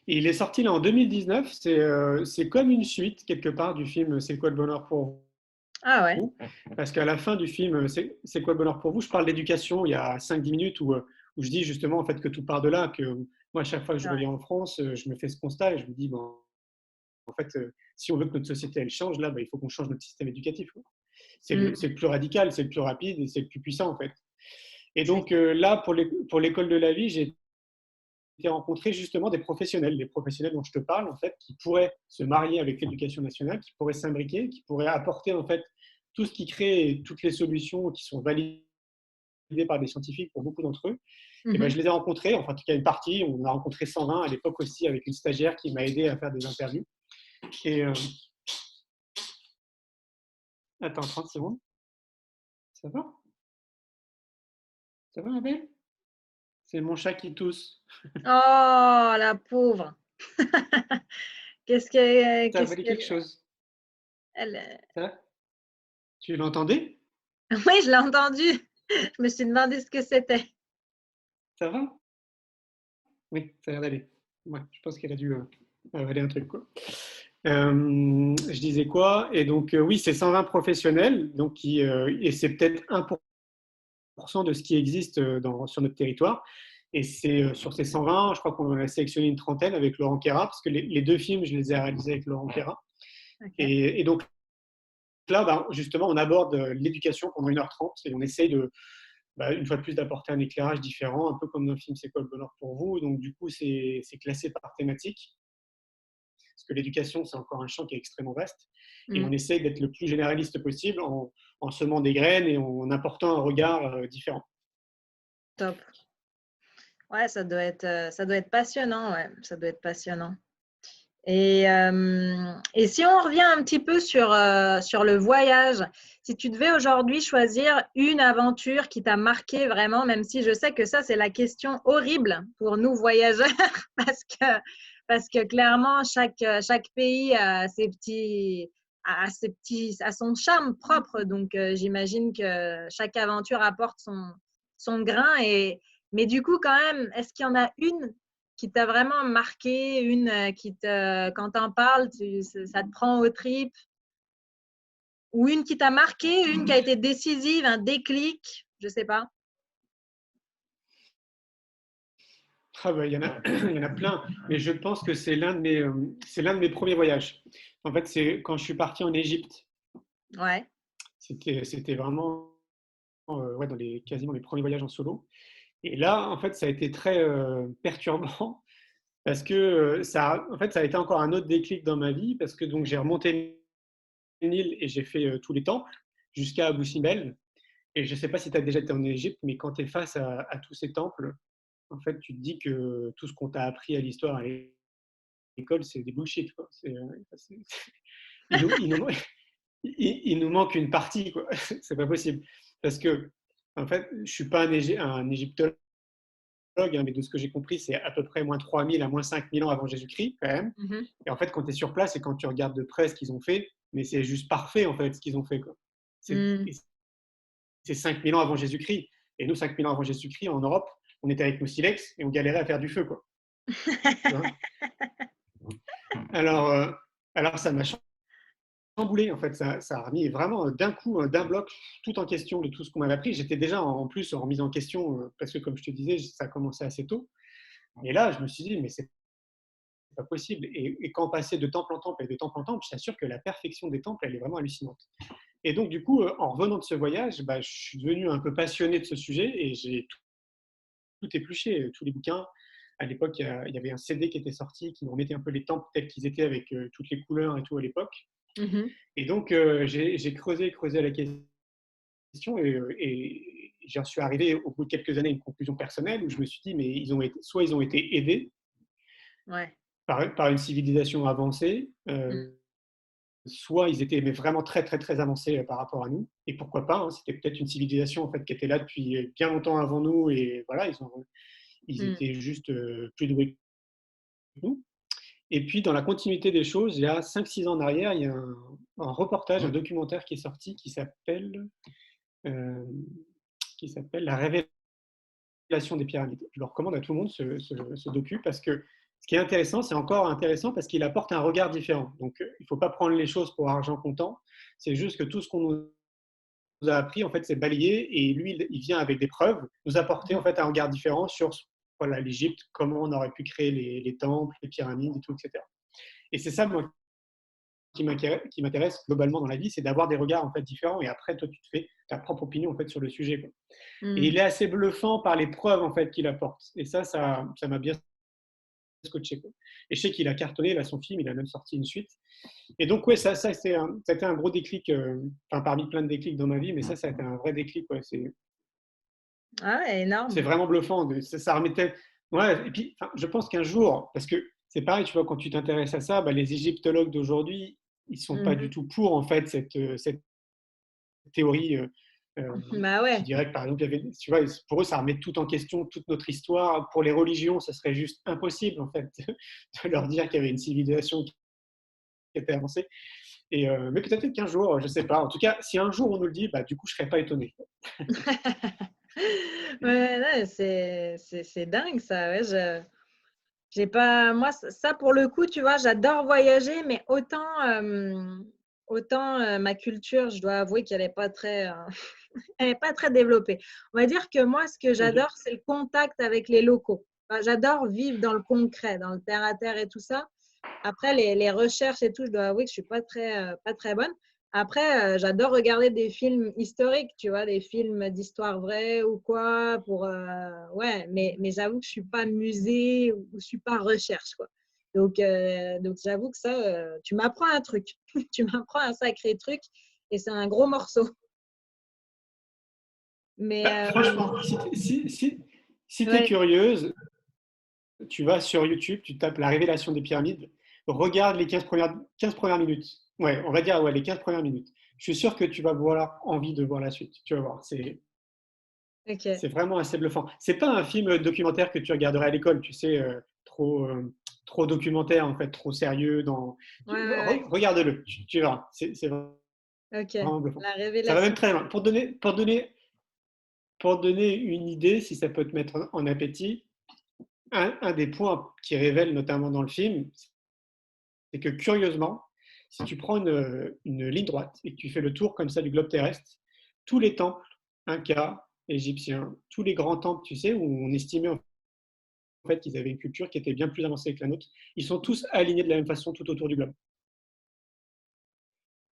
Et il est sorti là en 2019. C'est comme une suite, quelque part, du film C'est quoi le bonheur pour Ah ouais, vous? Parce qu'à la fin du film C'est quoi le bonheur pour vous? Je parle d'éducation il y a 5-10 minutes où je dis justement en fait, que tout part de là, que moi, à chaque fois que je c'est vrai. reviens en France, je me fais ce constat et je me dis, bon, en fait, si on veut que notre société elle change, là, bah, il faut qu'on change notre système éducatif, quoi. C'est Mm, le plus radical, c'est le plus rapide et c'est le plus puissant, en fait. Et c'est donc là, pour l'école de la vie, j'ai été rencontrer justement des professionnels, les professionnels dont je te parle, en fait, qui pourraient se marier avec l'éducation nationale, qui pourraient s'imbriquer, qui pourraient apporter en fait tout ce qui crée toutes les solutions qui sont validées par des scientifiques pour beaucoup d'entre eux. Et ben, je Mhm. les ai rencontrés, enfin en tout cas une partie, on a rencontré 120 à l'époque aussi avec une stagiaire qui m'a aidé à faire des interviews. Et attends, 30 secondes, ça va? Ça va, Abel? C'est mon chat qui tousse. Oh, la pauvre. Ça Qu'est-ce valait quelque qu'elle, chose. elle... Ça? Tu l'entendais? Oui, je l'ai entendu. Je me suis demandé ce que c'était. Ça va? Oui, ça a l'air d'aller. Ouais, je pense qu'elle a dû avaler un truc, quoi. Je disais quoi? Et donc, oui, c'est 120 professionnels, donc et c'est peut-être 1% de ce qui existe sur notre territoire. Et c'est sur ces 120, je crois qu'on en a sélectionné une trentaine avec Laurent Quéra, parce que les deux films, je les ai réalisés avec Laurent Quéra. Ok. Et donc là, ben, justement, on aborde l'éducation pendant 1h30 et on essaye une fois de plus, d'apporter un éclairage différent, un peu comme dans le film C'est quoi le bonheur pour vous. Donc, du coup, c'est classé par thématique, parce que l'éducation, c'est encore un champ qui est extrêmement vaste. Et Mm, on essaye d'être le plus généraliste possible en semant des graines et en apportant un regard différent. top. Ouais, ça doit être passionnant, ouais, ça doit être passionnant. Et si on revient un petit peu sur le voyage, si tu devais aujourd'hui choisir une aventure qui t'a marqué vraiment, même si je sais que ça, c'est la question horrible pour nous voyageurs, parce que, parce que clairement, chaque pays a son charme propre. Donc, j'imagine que chaque aventure apporte son grain. Mais du coup, quand même, est-ce qu'il y en a une qui t'a vraiment marqué, une quand t'en parles, ça te prend aux tripes, ou une qui t'a marqué, une qui a été décisive, un déclic, je sais pas. Ah bah, il y en a, il y en a plein, mais je pense que c'est l'un de mes premiers voyages. En fait, c'est quand je suis parti en Égypte. Ouais. C'était vraiment ouais, quasiment les premiers voyages en solo. Et là, en fait, ça a été très perturbant parce que en fait, ça a été encore un autre déclic dans ma vie parce que donc j'ai remonté le Nil et j'ai fait tous les temples jusqu'à Abu Simbel. Et je ne sais pas si tu as déjà été en Égypte, mais quand tu es face à tous ces temples, en fait, tu te dis que tout ce qu'on t'a appris à l'histoire à l'école, c'est des bullshit, quoi. Il nous, il nous manque une partie, quoi. C'est pas possible. Parce que, en fait, je suis pas un égyptologue, hein, mais de ce que j'ai compris, c'est à peu près moins 3000 à moins 5000 ans avant Jésus-Christ, quand même. Mhm. Et en fait, quand tu es sur place et quand tu regardes de près ce qu'ils ont fait, mais c'est juste parfait, en fait, ce qu'ils ont fait, quoi. Mm. C'est 5000 ans avant Jésus-Christ. Et nous, 5000 ans avant Jésus-Christ, en Europe, on était avec nos silex et on galérait à faire du feu, quoi. Tu vois. Alors, euh, alors, ça m'a chamboulé, en fait. Ça a remis vraiment d'un coup, d'un bloc, tout en question de tout ce qu'on m'avait appris. J'étais déjà en plus en remise en question, parce que, comme je te disais, ça a commencé assez tôt. Et là, je me suis dit, mais c'est pas possible. Et quand on passait de temple en temple et de temple en temple, je t'assure que la perfection des temples, elle est vraiment hallucinante. Et donc, du coup, en revenant de ce voyage, bah, je suis devenu un peu passionné de ce sujet et j'ai tout épluché, tous les bouquins. À l'époque, il y avait un CD qui était sorti qui nous remettait un peu les temples tels qu'ils étaient avec toutes les couleurs et tout à l'époque. Mhm. Et donc, j'ai creusé la question et j'en suis arrivé au bout de quelques années à une conclusion personnelle où je me suis dit, mais soit ils ont été aidés Ouais. par une civilisation avancée, Mm. soit ils étaient mais vraiment très très très avancés par rapport à nous. Et pourquoi pas, hein, c'était peut-être une civilisation en fait qui était là depuis bien longtemps avant nous et voilà, ils Mm. étaient juste plus doués que nous. Et puis, dans la continuité des choses, il y a 5-6 ans en arrière, il y a un reportage, un documentaire qui est sorti qui s'appelle qui s'appelle La révélation des pyramides. Je le recommande à tout le monde, ce docu, parce que ce qui est intéressant, c'est encore intéressant parce qu'il apporte un regard différent. Donc, il ne faut pas prendre les choses pour argent comptant. C'est juste que tout ce qu'on nous a appris, en fait, c'est balayé. Et lui, il vient avec des preuves, nous apporter en fait un regard différent sur voilà, l'Égypte, comment on aurait pu créer les temples, les pyramides et tout, etc. Et c'est ça, moi, qui m'intéresse globalement dans la vie, c'est d'avoir des regards en fait différents. Et après, toi, tu te fais ta propre opinion en fait sur le sujet, quoi. Et Mm. il est assez bluffant par les preuves en fait qu'il apporte. Et ça m'a bien scotché, quoi. Et je sais qu'il a cartonné, là, son film, il a même sorti une suite. Et donc, ouais, ça a été un gros déclic, enfin, parmi plein de déclics dans ma vie, mais ça a été un vrai déclic. Ouais. Ah ouais, C'est énorme. vraiment bluffant. Ça remettait. Ouais, et puis, enfin, je pense qu'un jour, parce que c'est pareil, tu vois, quand tu t'intéresses à ça, bah, les égyptologues d'aujourd'hui, ils sont pas du Mhm. tout pour, en fait, cette théorie Bah qui ouais. dirait que, par exemple, tu vois, pour eux, ça remet tout en question, toute notre histoire. Pour les religions, ça serait juste impossible, en fait, de leur dire qu'il y avait une civilisation qui était avancée. Mais peut-être qu'un jour, je ne sais pas. En tout cas, si un jour on nous le dit, bah, du coup, je ne serais pas étonné. Ouais, ouais, c'est dingue ça. Ouais, j'ai pas, moi, ça pour le coup, tu vois, j'adore voyager, mais autant ma culture, je dois avouer qu'elle n'est pas très, elle est pas très développée. On va dire que moi, ce que Ok. j'adore, c'est le contact avec les locaux. Enfin, j'adore vivre dans le concret, dans le terre à terre et tout ça. Après, les recherches et tout, je dois avouer que je suis pas très bonne. Après, j'adore regarder des films historiques, tu vois, des films d'histoire vraie ou quoi, ouais, mais j'avoue que je suis pas musée ou je suis pas recherche, quoi. Donc j'avoue que ça, tu m'apprends un truc, tu m'apprends un sacré truc et c'est un gros morceau. Mais Bah, franchement, si tu es ouais, curieuse, tu vas sur YouTube, tu tapes la révélation des pyramides, regarde les 15 premières minutes. Ouais, on va dire ouais, les 15 premières minutes. Je suis sûr que tu vas avoir envie de voir la suite. Tu vas voir, ok. c'est vraiment assez bluffant. C'est pas un film documentaire que tu regarderais à l'école, tu sais, trop documentaire, en fait, trop sérieux. Ouais, ouais, ouais. Regarde-le, tu verras. C'est Ok. vraiment bluffant. La Ça va même révélation. très loin. Pour donner une idée, si ça peut te mettre en appétit, un des points qui révèle notamment dans le film, c'est que curieusement, si tu prends une ligne droite et que tu fais le tour comme ça du globe terrestre, tous les temples incas, égyptiens, tous les grands temples, tu sais, où on estimait en fait qu'ils avaient une culture qui était bien plus avancée que la nôtre, ils sont tous alignés de la même façon tout autour du globe.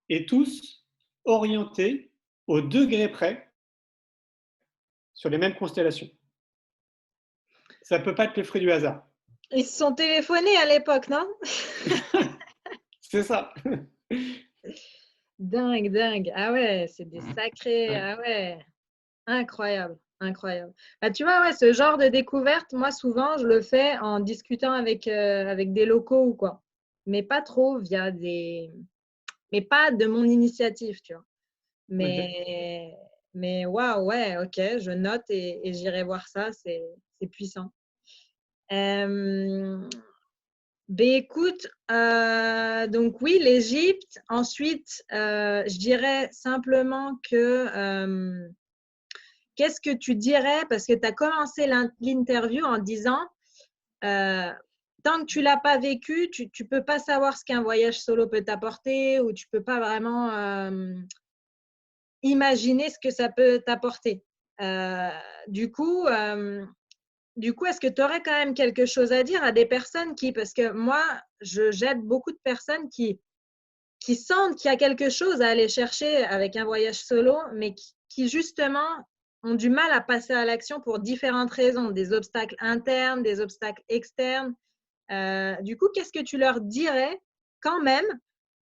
Et tous orientés au degré près sur les mêmes constellations. Ça ne peut pas être le fruit du hasard. Ils se sont téléphonés à l'époque, non? C'est ça. Dingue, dingue. Ah ouais, c'est des sacrés. Ouais. Ah ouais, incroyable, incroyable. Bah, tu vois, ouais, ce genre de découverte, moi, souvent, je le fais en discutant avec des locaux ou quoi. Mais pas trop via des. Mais pas de mon initiative, tu vois. Okay. Mais, mais waouh, ouais, ok, je note et j'irai voir ça, c'est puissant. Euh, Ben écoute, donc oui, l'Égypte. Ensuite, je dirais simplement que qu'est-ce que tu dirais, parce que tu as commencé l'interview en disant, euh, tant que tu l'as pas vécu, tu ne peux pas savoir ce qu'un voyage solo peut t'apporter ou tu peux pas vraiment imaginer ce que ça peut t'apporter. Euh, du coup, euh, Du coup, est-ce que tu aurais quand même quelque chose à dire à des personnes parce que moi, j'aide beaucoup de personnes qui sentent qu'il y a quelque chose à aller chercher avec un voyage solo, mais qui justement ont du mal à passer à l'action pour différentes raisons, des obstacles internes, des obstacles externes. Du coup, qu'est-ce que tu leur dirais quand même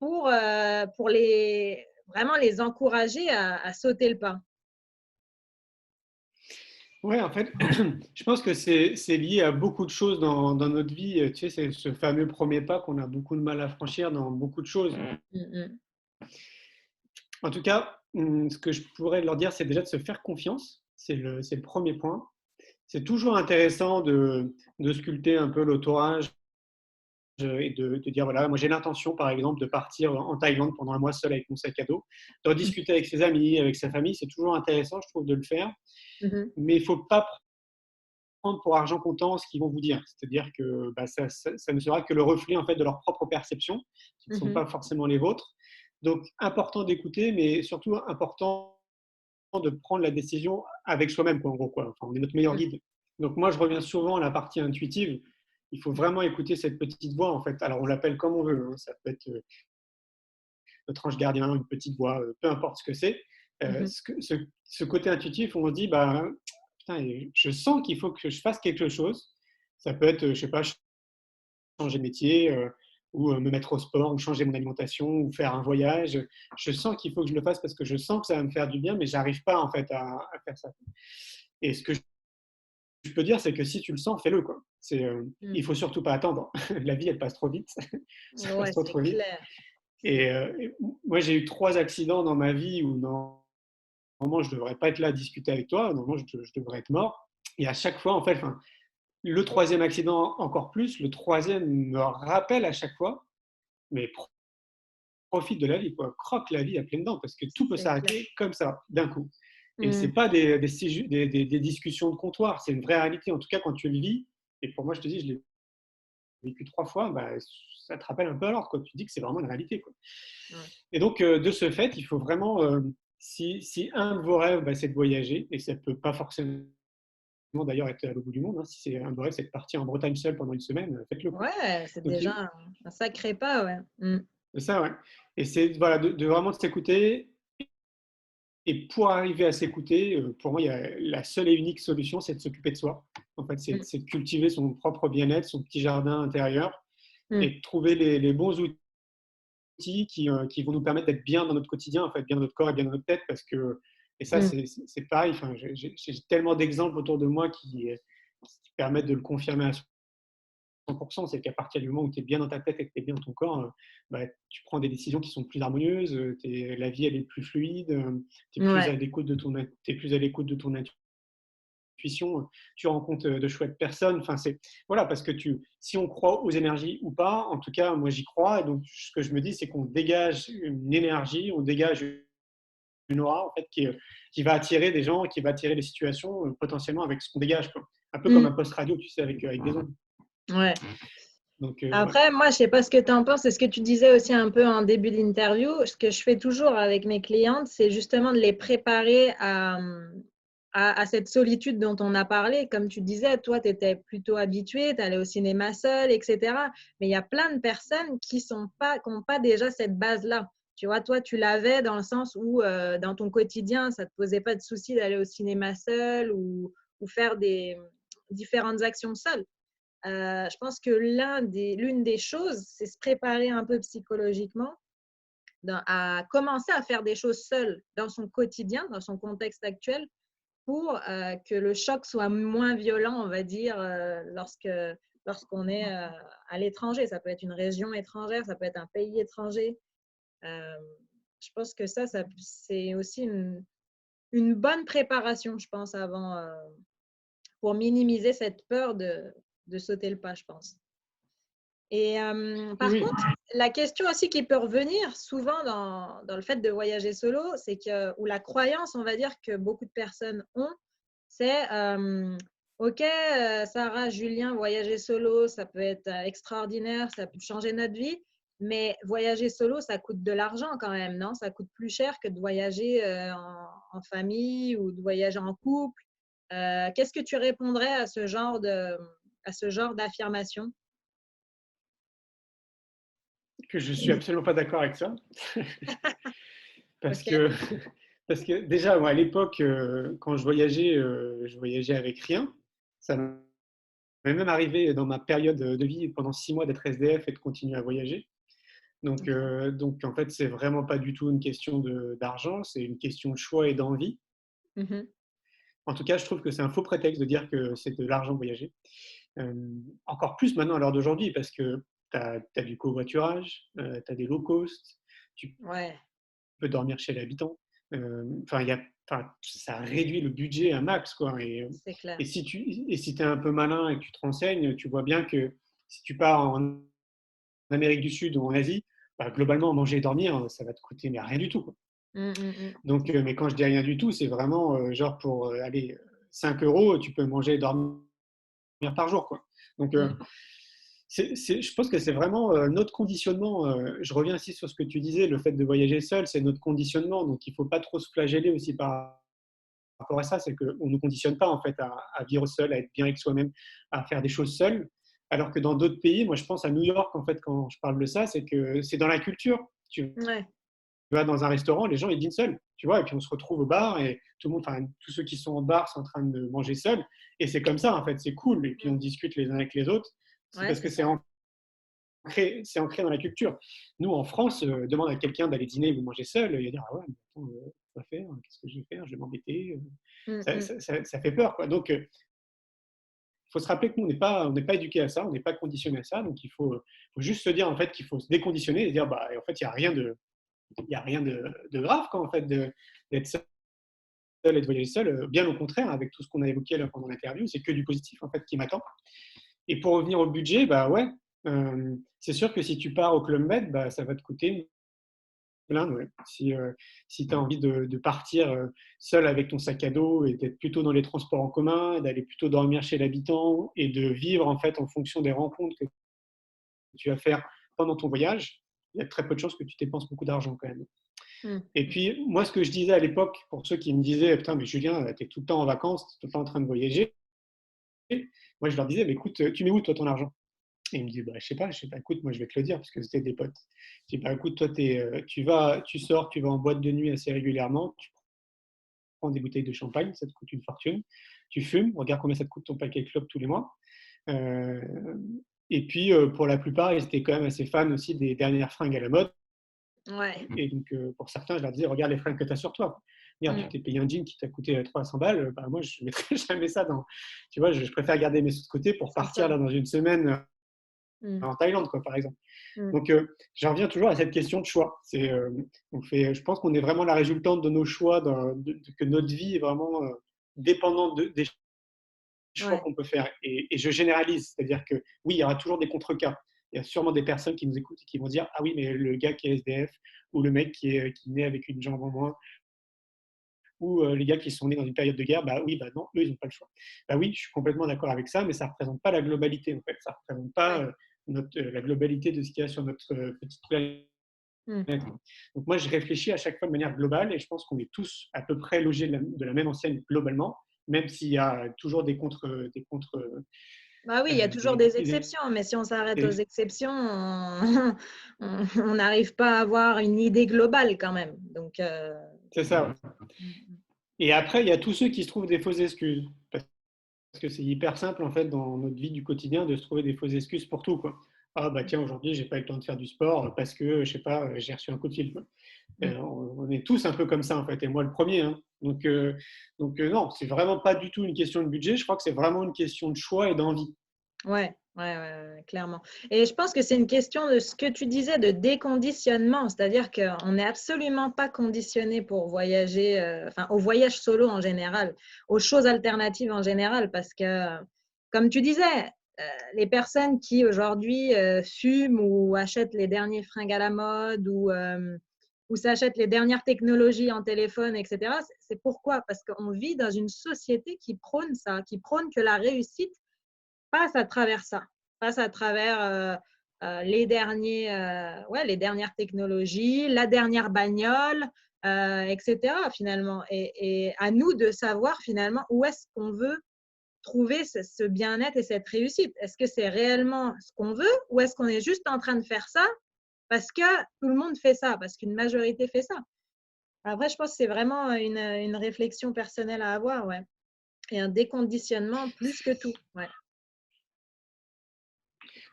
pour vraiment les encourager à sauter le pas? Ouais, en fait, je pense que c'est lié à beaucoup de choses dans notre vie. Tu sais, c'est ce fameux premier pas qu'on a beaucoup de mal à franchir dans beaucoup de choses. Mm, En tout cas, ce que je pourrais leur dire, c'est déjà de se faire confiance. C'est le premier point. C'est toujours intéressant de sculpter un peu l'entourage et de dire, voilà, moi j'ai l'intention, par exemple, de partir en Thaïlande pendant un mois seul avec mon sac à dos, d'en Mmh. discuter avec ses amis, avec sa famille. C'est toujours intéressant, je trouve, de le faire. Mmh. Mais il ne faut pas prendre pour argent comptant ce qu'ils vont vous dire. C'est-à-dire que bah, ça ne sera que le reflet en fait, de leur propre perception, qui ne sont Mmh. pas forcément les vôtres. Donc, important d'écouter, mais surtout important de prendre la décision avec soi-même, quoi, en gros. Quoi. Enfin, on est notre meilleur Mmh. guide. Donc, moi, je reviens souvent à la partie intuitive. Il faut vraiment écouter cette petite voix, en fait. Alors, on l'appelle comme on veut. Hein. Ça peut être notre ange gardien, une petite voix, peu importe ce que c'est. Mmh. Ce côté intuitif, on se dit, bah, putain, je sens qu'il faut que je fasse quelque chose. Ça peut être, je sais pas, changer de métier, ou me mettre au sport, ou changer mon alimentation, ou faire un voyage. Je sens qu'il faut que je le fasse parce que je sens que ça va me faire du bien, mais j'arrive pas en fait à faire ça. Et ce que je peux dire, c'est que si tu le sens, fais-le quoi. Mmh. Il faut surtout pas attendre. La vie, elle passe trop vite. Ça passe Ouais, trop c'est trop vite. clair. Et moi, j'ai eu 3 accidents dans ma vie où normalement, je devrais pas être là à discuter avec toi. Normalement, je devrais être mort. Et à chaque fois, en fait, enfin, le troisième accident encore plus. Le troisième me rappelle à chaque fois, mais profite de la vie, quoi. Croque la vie à pleines dents parce que tout peut C'est clair. s'arrêter comme ça, d'un coup. Et c'est Mmh. pas des discussions de comptoir, c'est une vraie réalité. En tout cas, quand tu le vis, et pour moi, je te dis, je l'ai vécu 3 fois, bah, ça te rappelle un peu alors, quoi. Tu te dis que c'est vraiment une réalité, quoi. Ouais. Et donc, de ce fait, il faut vraiment, si un de vos rêves, bah, c'est de voyager, et ça peut pas forcément d'ailleurs être à l'autre bout du monde, hein, si c'est un de vos rêves, c'est de partir en Bretagne seul pendant une semaine, faites-le, quoi. Ouais, c'est Donc, déjà un sacré pas, ouais. Mmh. c'est ça, ouais. Et c'est voilà, de vraiment de s'écouter. Et pour arriver à s'écouter, pour moi, il y a la seule et unique solution, c'est de s'occuper de soi. En fait, Mmh. c'est de cultiver son propre bien-être, son petit jardin intérieur, Mmh. et de trouver les bons outils qui vont nous permettre d'être bien dans notre quotidien, en fait, bien dans notre corps et bien dans notre tête, parce que, et ça, Mmh. c'est pareil, enfin, j'ai tellement d'exemples autour de moi qui permettent de le confirmer à 100%. C'est qu'à partir du moment où tu es bien dans ta tête et que tu es bien dans ton corps, bah, tu prends des décisions qui sont plus harmonieuses, la vie elle est plus fluide, tu es plus Ouais. à l'écoute de t'es plus à l'écoute de ton intuition, tu rencontres de chouettes personnes. Enfin, c'est voilà, parce que si on croit aux énergies ou pas, en tout cas, moi j'y crois. Et donc, ce que je me dis, c'est qu'on dégage une énergie, on dégage une aura en fait qui va attirer des gens, qui va attirer des situations potentiellement avec ce qu'on dégage, quoi. Un peu comme Mmh. un post radio, tu sais, avec des ondes. Ouais. Donc, ouais. Après, moi, je sais pas ce que tu en penses, c'est ce que tu disais aussi un peu en début d'interview. Ce que je fais toujours avec mes clientes, c'est justement de les préparer à cette solitude dont on a parlé. Comme tu disais, toi, tu étais plutôt habituée, tu allais au cinéma seule, etc. Mais il y a plein de personnes qui n'ont pas déjà cette base-là. Tu vois, toi, tu l'avais dans le sens où dans ton quotidien, ça ne te posait pas de souci d'aller au cinéma seule ou faire différentes actions seules. Je pense que l'une des choses, c'est se préparer un peu psychologiquement à commencer à faire des choses seul dans son quotidien, dans son contexte actuel, pour que le choc soit moins violent, on va dire, lorsqu'on est à l'étranger. Ça peut être une région étrangère, ça peut être un pays étranger. Euh, je pense que c'est aussi une bonne préparation, je pense, avant, pour minimiser cette peur de sauter le pas, je pense. Et Oui, par oui. contre, la question aussi qui peut revenir souvent dans le fait de voyager solo, c'est que, ou la croyance, on va dire, que beaucoup de personnes ont, c'est OK, Sarah, Julien, voyager solo, ça peut être extraordinaire, ça peut changer notre vie, mais voyager solo, ça coûte de l'argent quand même, non? Ça coûte plus cher que de voyager en famille ou de voyager en couple. Qu'est-ce que tu répondrais à ce genre d'affirmation? Que je suis absolument pas d'accord avec ça. Parce OK. que, parce que déjà, moi, à l'époque, quand je voyageais avec rien. Ça m'est même arrivé dans ma période de vie pendant 6 mois d'être SDF et de continuer à voyager. Donc en fait, c'est vraiment pas du tout une question d'argent, c'est une question de choix et d'envie. Mhm. En tout cas, je trouve que c'est un faux prétexte de dire que c'est de l'argent voyager. Euh, Encore plus maintenant à l'heure d'aujourd'hui, parce que tu as du covoiturage, tu as des low cost, tu Ouais, peux dormir chez l'habitant. Enfin, ça réduit le budget à max, quoi. c'est clair. Et si tu es un peu malin et que tu te renseignes, tu vois bien que si tu pars en Amérique du Sud ou en Asie, bah, globalement, manger et dormir, ça va te coûter mais rien du tout, quoi. Donc, mais quand je dis rien du tout, c'est vraiment genre pour aller 5 euros, tu peux manger et dormir par jour, quoi. Donc, je pense que c'est vraiment notre conditionnement. Je reviens aussi sur ce que tu disais, le fait de voyager seul, c'est notre conditionnement. Donc, il ne faut pas trop se flageller aussi par rapport à ça. C'est qu'on ne nous conditionne pas en fait à vivre seul, à être bien avec soi-même, à faire des choses seul. Alors que dans d'autres pays, moi je pense à New York en fait quand je parle de ça, c'est que c'est dans la culture. Tu Ouais. vas dans un restaurant, les gens ils dînent seuls, tu vois, et puis on se retrouve au bar et tout le monde, enfin tous ceux qui sont au bar sont en train de manger seuls. Et c'est comme ça en fait, c'est cool. Et puis on discute les uns avec les autres. C'est Ouais, parce c'est que ça. c'est ancré dans la culture. Nous, en France, demande à quelqu'un d'aller dîner ou manger seul, il va dire ah ouais, mais attends, quoi faire, qu'est-ce que je vais faire, je vais m'embêter. Mm, Ça, mm. ça fait peur, quoi. Donc, il faut se rappeler que nous, on n'est pas éduqué à ça, on n'est pas conditionné à ça. Donc, faut juste se dire en fait qu'il faut se déconditionner et dire bah, en fait, il n'y a rien de grave, quoi, en fait, d'être seul et de voyager seul. Bien au contraire, avec tout ce qu'on a évoqué là pendant l'interview, c'est que du positif en fait qui m'attend. Et pour revenir au budget, bah ouais, c'est sûr que si tu pars au Club Med, bah, ça va te coûter plein. Ouais. Si tu as envie de partir seul avec ton sac à dos et d'être plutôt dans les transports en commun, d'aller plutôt dormir chez l'habitant et de vivre en fait en fonction des rencontres que tu vas faire pendant ton voyage, il y a très peu de chances que tu dépenses beaucoup d'argent quand même. Mm. Et puis, moi, ce que je disais à l'époque, pour ceux qui me disaient, putain, mais Julien, tu es tout le temps en vacances, tu es tout le temps en train de voyager, moi, je leur disais, mais écoute, tu mets où toi ton argent? Et il me dit, bah, je sais pas, écoute, moi je vais te le dire, parce que c'était des potes. Je dis, bah, écoute, toi, tu sors, tu vas en boîte de nuit assez régulièrement, tu prends des bouteilles de champagne, ça te coûte une fortune, tu fumes, regarde combien ça te coûte ton paquet de clopes tous les mois. Euh, et puis, pour la plupart, ils étaient quand même assez fans aussi des dernières fringues à la mode. Ouais. Et donc, pour certains, je leur disais, regarde les fringues que tu as sur toi. Regarde, tu Mm. t'es payé un jean qui t'a coûté 300 balles, bah, moi, je ne mettrais jamais ça dans. Tu vois, je préfère garder mes sous de côté pour C'est partir ça. là dans une semaine Mm. en Thaïlande, quoi, par exemple. Mm. Donc, j'en reviens toujours à cette question de choix. Je pense qu'on est vraiment la résultante de nos choix, que notre vie est vraiment dépendante des choix Ouais. qu'on peut faire. Et je généralise, c'est-à-dire que oui, il y aura toujours des contre-cas. Il y a sûrement des personnes qui nous écoutent et qui vont dire ah oui, mais le gars qui est SDF ou le mec qui naît avec une jambe en moins ou les gars qui sont nés dans une période de guerre, bah oui, bah non, eux, ils n'ont pas le choix. Bah oui, je suis complètement d'accord avec ça, mais ça ne représente pas la globalité, en fait. Ça ne représente pas Ouais. la globalité de ce qu'il y a sur notre petite planète. Mm. Donc moi, je réfléchis à chaque fois de manière globale et je pense qu'on est tous à peu près logés de la même enseigne globalement, même s'il y a toujours Bah oui, il y a toujours des exceptions, mais si on s'arrête aux exceptions, on on n'arrive pas à avoir une idée globale quand même. Donc, c'est ça. Ouais. mm, Et après, il y a tous ceux qui se trouvent des fausses excuses. Parce que c'est hyper simple, en fait, dans notre vie du quotidien, de se trouver des fausses excuses pour tout, quoi. Ah, bah tiens, aujourd'hui, j'ai pas eu le temps de faire du sport parce que, je sais pas, j'ai reçu un coup de fil, quoi. mm. On est tous un peu comme ça, en fait, et moi le premier. Hein. Donc non, c'est vraiment pas du tout une question de budget. Je crois que c'est vraiment une question de choix et d'envie. Ouais, ouais, clairement. Et je pense que c'est une question de ce que tu disais de déconditionnement, c'est-à-dire qu'on n'est absolument pas conditionné pour voyager, enfin au voyage solo en général, aux choses alternatives en général, parce que, comme tu disais, les personnes qui aujourd'hui fument ou achètent les derniers fringues à la mode ou s'achètent les dernières technologies en téléphone, etc., c'est pourquoi? Parce qu'on vit dans une société qui prône ça, qui prône que la réussite passe à travers ça, passe à travers les dernières technologies, la dernière bagnole, etc. finalement. Et à nous de savoir finalement où est-ce qu'on veut trouver ce bien-être et cette réussite. Est-ce que c'est réellement ce qu'on veut ou est-ce qu'on est juste en train de faire ça parce que tout le monde fait ça, parce qu'une majorité fait ça? Après, je pense que c'est vraiment une réflexion personnelle à avoir, ouais. Et un déconditionnement plus que tout, ouais.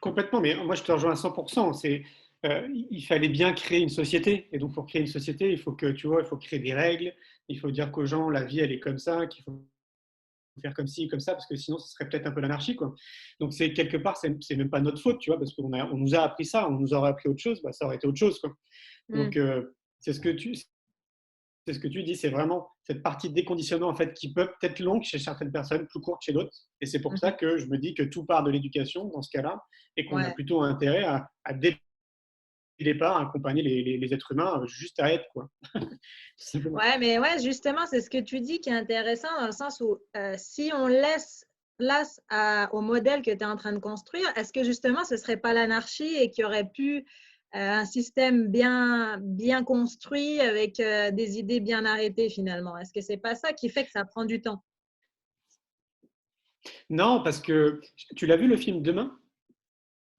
Complètement, mais moi je te rejoins à 100%. Il fallait bien créer une société. Et donc pour créer une société, il faut que, tu vois, il faut créer des règles. Il faut dire qu'aux gens, la vie, elle est comme ça, qu'il faut faire comme ci, comme ça, parce que sinon, ce serait peut-être un peu l'anarchie, quoi. Donc c'est quelque part, c'est même pas notre faute, tu vois, parce on nous a appris ça, on nous aurait appris autre chose, bah, ça aurait été autre chose, quoi. Mm. Donc c'est ce que tu dis, c'est vraiment cette partie de déconditionnement en fait qui peut être longue chez certaines personnes, plus courte chez d'autres. Et c'est pour ça Mhm. que je me dis que tout part de l'éducation dans ce cas-là, et qu'on a Ouais. plutôt intérêt à départ à accompagner les êtres humains juste à être, quoi. Tout simplement. Ouais, mais ouais, justement, c'est ce que tu dis qui est intéressant dans le sens où si on laisse place au modèle que tu es en train de construire, est-ce que justement ce ne serait pas l'anarchie et qu'il y aurait pu un système bien construit avec des idées bien arrêtées finalement? Est-ce que c'est pas ça qui fait que ça prend du temps? Non, parce que tu l'as vu le film Demain?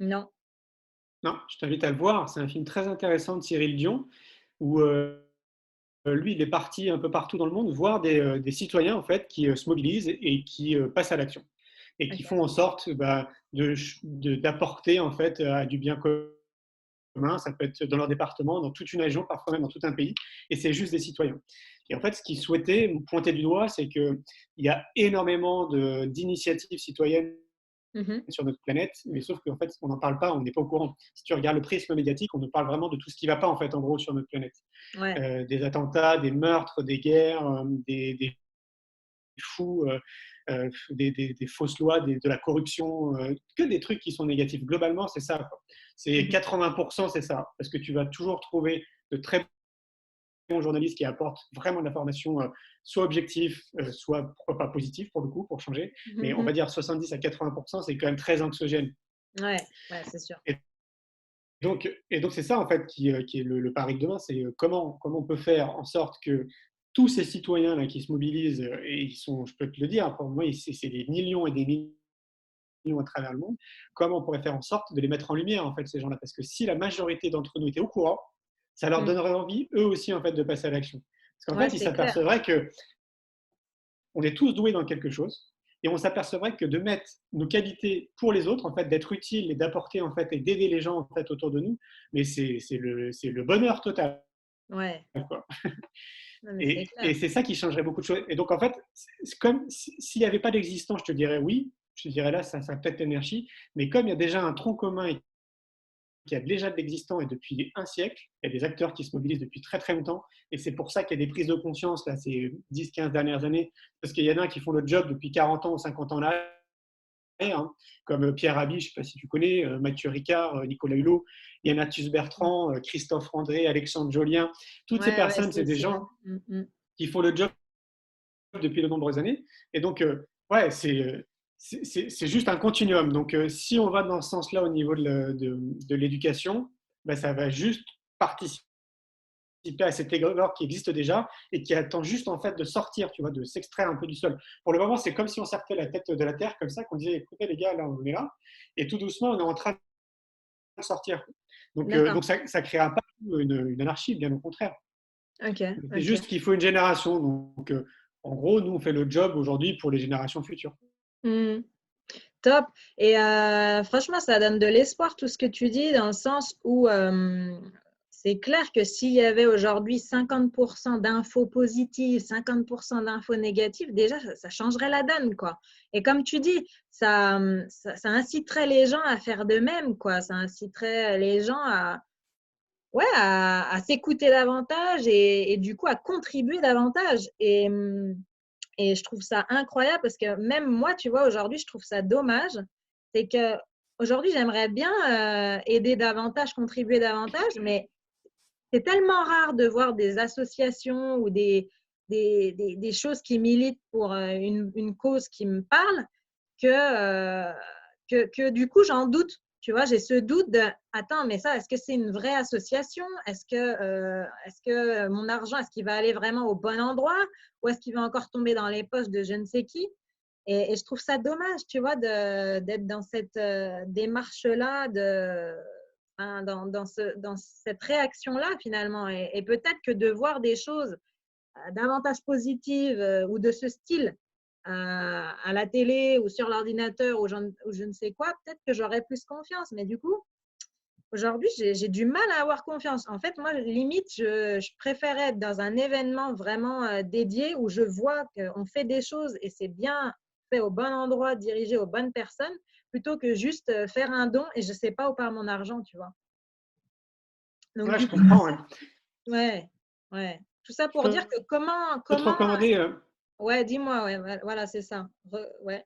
Non. Non, je t'invite à le voir. C'est un film très intéressant de Cyril Dion où lui, il est parti un peu partout dans le monde voir des citoyens en fait qui se mobilisent et qui passent à l'action et qui font OK. en sorte d'apporter en fait à du bien commun. Ça peut être dans leur département, dans toute une région, parfois même dans tout un pays. Et c'est juste des citoyens. Et en fait, ce qu'ils souhaitaient pointer du doigt, c'est qu'il y a énormément d'initiatives citoyennes Mhm. sur notre planète, mais sauf qu'en fait, on n'en parle pas, on n'est pas au courant. Si tu regardes le prisme médiatique, on nous parle vraiment de tout ce qui ne va pas, en fait, en gros, sur notre planète. Ouais. Des attentats, des meurtres, des guerres, des fous, des fausses lois, de la corruption, que des trucs qui sont négatifs. Globalement, c'est ça. Quoi. C'est Mhm. 80%, c'est ça. Parce que tu vas toujours trouver de très bons journalistes qui apportent vraiment de l'information, soit objective, soit pourquoi pas positive pour le coup, pour changer. Mais on va Mhm. dire 70 à 80%, c'est quand même très anxiogène. Ouais, ouais, c'est sûr. Et donc c'est ça en fait qui est le pari de demain, c'est comment on peut faire en sorte que tous ces citoyens là qui se mobilisent et ils sont, je peux te le dire, pour moi c'est des millions et des millions à travers le monde. Comment on pourrait faire en sorte de les mettre en lumière en fait ces gens-là, parce que si la majorité d'entre nous étaient au courant, ça leur Mm. donnerait envie eux aussi en fait de passer à l'action. Parce qu'en Ouais, fait ils c'est clair. s'apercevraient que on est tous doués dans quelque chose. Et on s'apercevrait que de mettre nos qualités pour les autres, en fait, d'être utile et d'apporter en fait et d'aider les gens en fait autour de nous, mais c'est le bonheur total. Ouais. Quoi. Non, mais c'est Et clair. c'est ça qui changerait beaucoup de choses. Et donc en fait, c'est comme s'il n'y avait pas d'existence, je te dirais oui, je te dirais là, ça peut-être l'énergie, mais comme il y a déjà un tronc commun qui a déjà de l'existant et depuis un siècle. Il y a des acteurs qui se mobilisent depuis très très longtemps et c'est pour ça qu'il y a des prises de conscience là, ces 10-15 dernières années, parce qu'il y en a qui font le job depuis 40 ans ou 50 ans là, hein, comme Pierre Rabhi, je ne sais pas si tu connais, Mathieu Ricard, Nicolas Hulot, Yannatus Bertrand, Christophe André, Alexandre Jolien. Toutes ces Ouais, ouais, personnes, c'est des si. gens Mm, mm. qui font le job depuis de nombreuses années. Et donc, ouais, c'est juste un continuum. Donc, si on va dans ce sens-là au niveau de l'éducation, ben, ça va juste participer à cet égrégore qui existe déjà et qui attend juste en fait de sortir, tu vois, de s'extraire un peu du sol. Pour le moment, c'est comme si on sortait la tête de la terre comme ça, qu'on disait, écoutez les gars, là on est là, et tout doucement on est en train de sortir. D'accord. Donc ça créera pas une anarchie, bien au contraire. Ok, C'est ok. juste qu'il faut une génération. Donc, en gros, nous on fait le job aujourd'hui pour les générations futures. Mm. Top. Et franchement, ça donne de l'espoir tout ce que tu dis, dans le sens où c'est clair que s'il y avait aujourd'hui 50% d'infos positives, 50% d'infos négatives, déjà, ça changerait la donne, quoi. Et comme tu dis, ça inciterait les gens à faire de même, quoi. Ça inciterait les gens ouais, à s'écouter davantage et du coup à contribuer davantage. Et je trouve ça incroyable parce que même moi, tu vois, aujourd'hui, je trouve ça dommage. C'est que aujourd'hui, j'aimerais bien aider davantage, contribuer davantage, mais c'est tellement rare de voir des associations ou des choses qui militent pour une cause qui me parle que, que du coup, j'en doute. Tu vois, j'ai ce doute de, attends, mais ça, est-ce que c'est une vraie association? Est-ce que mon argent, est-ce qu'il va aller vraiment au bon endroit ou est-ce qu'il va encore tomber dans les poches de je ne sais qui? Et je trouve ça dommage, tu vois, d'être dans cette démarche-là, hein, dans cette réaction-là, finalement. Et peut-être que de voir des choses davantage positives ou de ce style à la télé ou sur l'ordinateur ou je ne sais quoi, peut-être que j'aurais plus confiance. Mais du coup, aujourd'hui, j'ai du mal à avoir confiance. En fait, moi, limite, je préférais être dans un événement vraiment dédié où je vois qu'on fait des choses et c'est bien fait au bon endroit, dirigé aux bonnes personnes, plutôt que juste faire un don et je ne sais pas où part mon argent, tu vois. Donc, Ouais, du je coup, comprends. Ouais. ouais, ouais. Tout ça Je pour dire que peux te recommander. ouais, dis-moi, ouais, voilà, c'est ça. Ouais,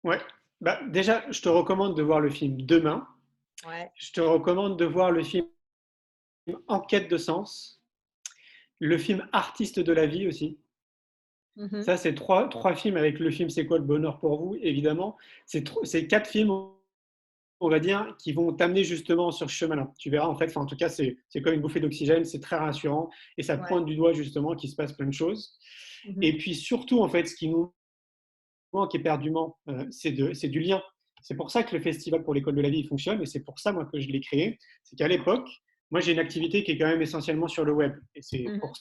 Ouais. Bah, déjà, je te recommande de voir le film Demain. ouais, Je te recommande de voir le film En quête de sens, le film Artiste de la vie aussi. Mhm. Ça, c'est trois films avec le film C'est quoi le bonheur pour vous, évidemment. C'est quatre films, on va dire, qui vont t'amener justement sur ce chemin-là. Tu verras, en fait, enfin, en tout cas, c'est comme une bouffée d'oxygène, c'est très rassurant et ça Ouais. pointe du doigt justement qu'il se passe plein de choses. Mhm. Et puis surtout, en fait, ce qui nous manque éperdument, c'est du lien. C'est pour ça que le Festival pour l'école de la vie fonctionne et c'est pour ça, moi, que je l'ai créé. C'est qu'à l'époque, moi, j'ai une activité qui est quand même essentiellement sur le web. Et c'est pour Mhm.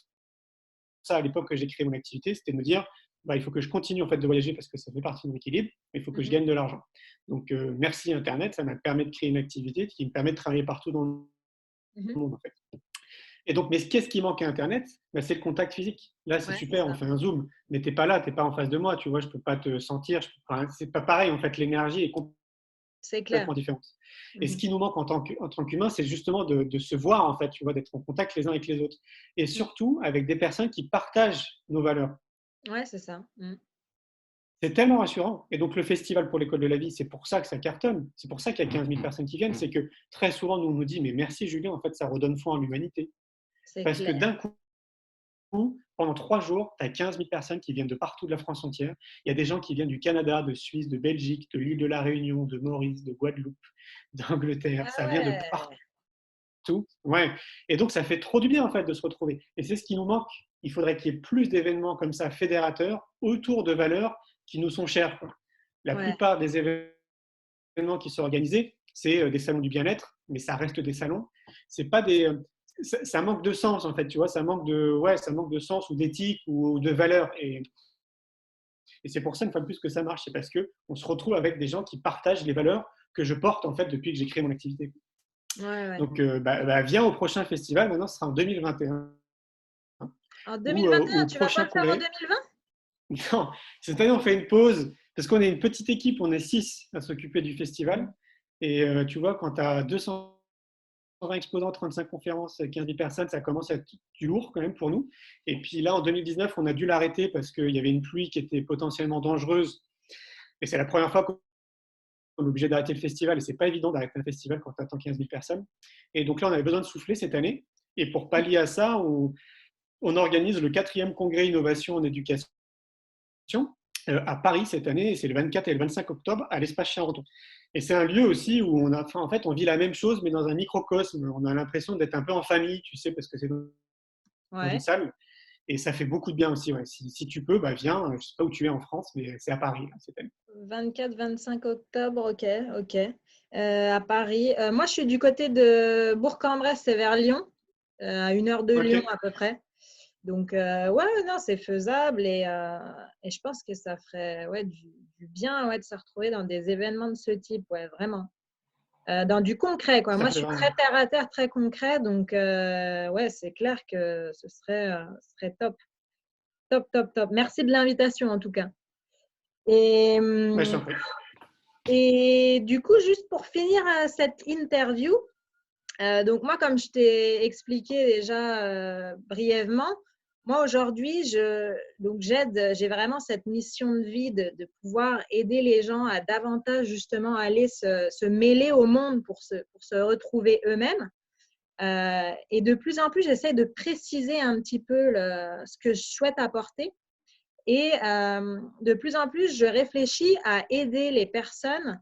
ça, à l'époque, que j'ai créé mon activité, c'était de me dire, bah, il faut que je continue en fait de voyager parce que ça fait partie de mon équilibre, mais il faut que je Mhm. gagne de l'argent. Donc, merci Internet, ça m'a permis de créer une activité qui me permet de travailler partout dans le Mhm. monde en fait. Et donc, mais qu'est-ce qui manque à Internet? Bah, c'est le contact physique. Là, c'est Ouais, c'est super, on ça. fait un zoom, mais t'es pas là, t'es pas en face de moi, tu vois, je peux pas te sentir, c'est pas pareil en fait, l'énergie est C'est clair. complètement différente. Et ce Mhm. qui nous manque en tant qu'humain, c'est justement de se voir en fait, tu vois, d'être en contact les uns avec les autres, et Mhm. surtout avec des personnes qui partagent nos valeurs. Ouais, c'est ça. Mhm. C'est tellement rassurant. Et donc, le festival pour l'école de la vie, c'est pour ça que ça cartonne. C'est pour ça qu'il y a 15 000 personnes qui viennent. C'est que très souvent, nous, on nous dit, mais merci Julien, en fait, ça redonne foi en l'humanité. C'est Parce que clair. d'un coup, pendant 3 jours, tu as 15 000 personnes qui viennent de partout de la France entière. Il y a des gens qui viennent du Canada, de Suisse, de Belgique, de l'île de la Réunion, de Maurice, de Guadeloupe, d'Angleterre. Ah Ça vient de ouais. partout. Ouais. Et donc, ça fait trop du bien, en fait, de se retrouver. Et c'est ce qui nous manque. Il faudrait qu'il y ait plus d'événements comme ça, fédérateurs, autour de valeurs qui nous sont chères, quoi. La Ouais. plupart des événements qui sont organisés, c'est des salons du bien-être, mais ça reste des salons. C'est pas des, ça manque de sens en fait, tu vois, ça manque de sens ou d'éthique ou de valeur. Et c'est pour ça une fois de plus que ça marche, c'est parce que on se retrouve avec des gens qui partagent les valeurs que je porte en fait depuis que j'ai créé mon activité. Ouais, ouais. Donc, viens au prochain festival. Maintenant, ce sera en 2021 En ou 2021, au tu vas pas prochain le faire en congrès. 2020? Non, cette année, on fait une pause parce qu'on est une petite équipe, on est 6 à s'occuper du festival. Mhm. Et tu vois, quand tu as 220 exposants, 35 conférences, 15 000 personnes, ça commence à être du lourd quand même pour nous. Et puis là, en 2019, on a dû l'arrêter parce qu'il y avait une pluie qui était potentiellement dangereuse. Et c'est la première fois qu'on est obligé d'arrêter le festival. Et c'est pas évident d'arrêter un festival quand tu attends 15 000 personnes. Et donc là, on avait besoin de souffler cette année. Et pour pallier à ça, on organise le 4e congrès innovation en éducation à Paris cette année, et c'est le 24 et le 25 octobre à l'espace Charenton. Et c'est un lieu aussi où en fait, on vit la même chose, mais dans un microcosme. On a l'impression d'être un peu en famille, tu sais, parce que c'est dans une Ouais. salle. Et ça fait beaucoup de bien aussi. Ouais. Si tu peux, viens. Je ne sais pas où tu es en France, mais c'est à Paris là, cette année. 24-25 octobre, ok, ok. À Paris. Moi, je suis du côté de Bourg-en-Bresse, c'est vers Lyon, à 1 heure de Ok, Lyon à peu près. Donc, ouais, non, c'est faisable et je pense que ça ferait ouais, du bien ouais, de se retrouver dans des événements de ce type, ouais, vraiment. Dans du concret, quoi. ça Moi, je fait suis vraiment. très terre à terre, très concret, donc ouais, c'est clair que ce serait top, top, top, top. Merci de l'invitation en tout cas. Et, Je t'en prie. et du coup, juste pour finir cette interview, donc moi, comme je t'ai expliqué déjà brièvement, moi aujourd'hui, j'ai vraiment cette mission de vie de pouvoir aider les gens à davantage justement aller se mêler au monde pour se retrouver eux-mêmes. Et de plus en plus, j'essaie de préciser un petit peu ce que je souhaite apporter. Et de plus en plus, je réfléchis à aider les personnes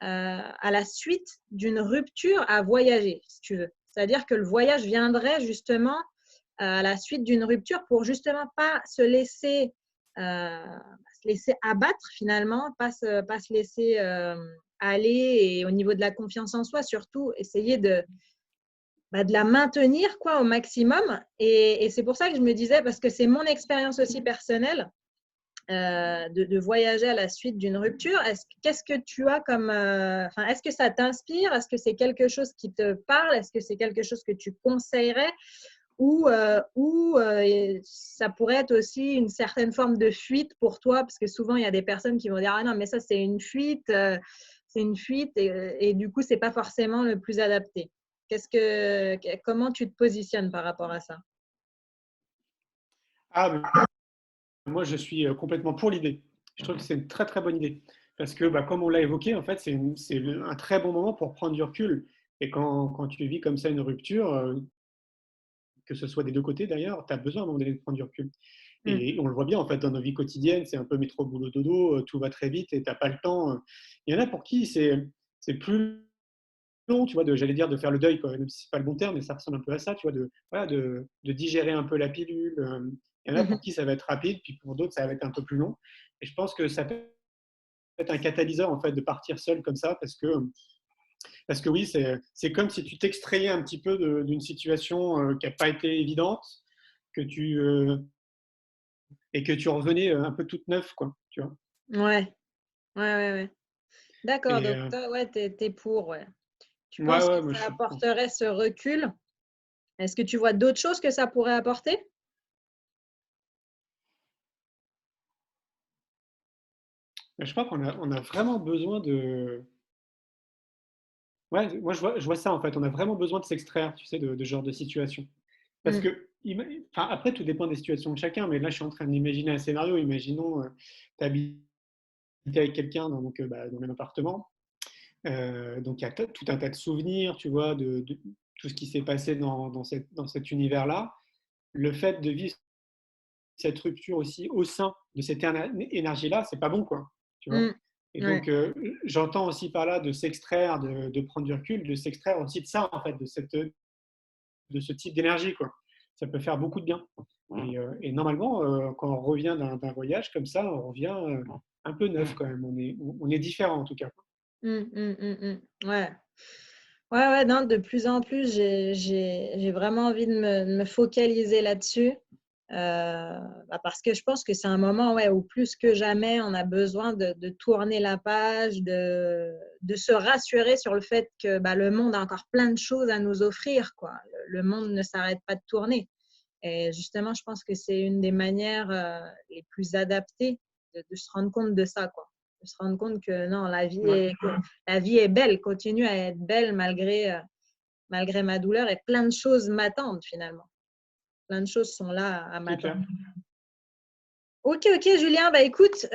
à la suite d'une rupture à voyager, si tu veux. C'est-à-dire que le voyage viendrait justement à la suite d'une rupture pour justement pas se laisser abattre finalement, pas se laisser aller et au niveau de la confiance en soi, surtout essayer de la maintenir quoi, au maximum. Et c'est pour ça que je me disais, parce que c'est mon expérience aussi personnelle, de voyager à la suite d'une rupture. Qu'est-ce que tu as comme… est-ce que ça t'inspire? Est-ce que c'est quelque chose qui te parle? Est-ce que c'est quelque chose que tu conseillerais? Ou ça pourrait être aussi une certaine forme de fuite pour toi? Parce que souvent, il y a des personnes qui vont dire « Ah non, mais ça, c'est une fuite et du coup, c'est pas forcément le plus adapté. » Comment tu te positionnes par rapport à ça? Ah, moi, je suis complètement pour l'idée. Je trouve que c'est une très très bonne idée. Parce que, comme on l'a évoqué, en fait, c'est un très bon moment pour prendre du recul. Et quand tu vis comme ça une rupture, que ce soit des deux côtés d'ailleurs, tu as besoin à un moment donné de prendre du recul. Mm. Et on le voit bien en fait dans nos vies quotidiennes, c'est un peu métro, boulot, dodo, tout va très vite et tu n'as pas le temps. Il y en a pour qui c'est plus long, tu vois, j'allais dire de faire le deuil, quoi, même si c'est pas le bon terme, mais ça ressemble un peu à ça, tu vois, voilà, de digérer un peu la pilule. Il y en a pour Mhm. qui ça va être rapide, puis pour d'autres ça va être un peu plus long. Et je pense que ça peut être un catalyseur en fait de partir seul comme ça, parce que oui, c'est comme si tu t'extrayais un petit peu d'une situation qui n'a pas été évidente, que tu et que tu revenais un peu toute neuve, quoi, tu vois. Ouais, ouais. D'accord, Et donc toi, ouais, t'es pour, ouais. Tu ouais, penses que ouais, moi ça je pense. apporterait ce recul? Est-ce que tu vois d'autres choses que ça pourrait apporter? Je crois on a vraiment besoin de. Ouais, moi je vois ça en fait. On a vraiment besoin de s'extraire, tu sais, de ce genre de situation. Parce Mm. que, enfin, après, tout dépend des situations de chacun, mais là, je suis en train d'imaginer un scénario. Imaginons, tu habites avec quelqu'un dans le même appartement. Donc, il y a tout un tas de souvenirs, tu vois, de tout ce qui s'est passé dans cet univers-là. Le fait de vivre cette rupture aussi au sein de cette énergie-là, c'est pas bon, quoi. Tu vois. Mm. Et Ouais. donc, j'entends aussi par là de s'extraire, de prendre du recul, de s'extraire aussi de ça, en fait, de ce type d'énergie, quoi. Ça peut faire beaucoup de bien. Et normalement, quand on revient d'un voyage comme ça, on revient un peu neuf quand même. On est différent en tout cas. Ouais. Ouais, non, de plus en plus, j'ai vraiment envie de me focaliser là-dessus. Parce que je pense que c'est un moment, ouais, où plus que jamais, on a besoin de tourner la page, de se rassurer sur le fait que le monde a encore plein de choses à nous offrir, quoi. Le monde ne s'arrête pas de tourner. Et justement, je pense que c'est une des manières les plus adaptées de se rendre compte de ça, quoi. De se rendre compte que non, Ouais, la vie est belle, continue à être belle malgré ma douleur et plein de choses m'attendent finalement. Plein de choses sont là à c'est clair. m'attendre. Ok, Julien. Écoute,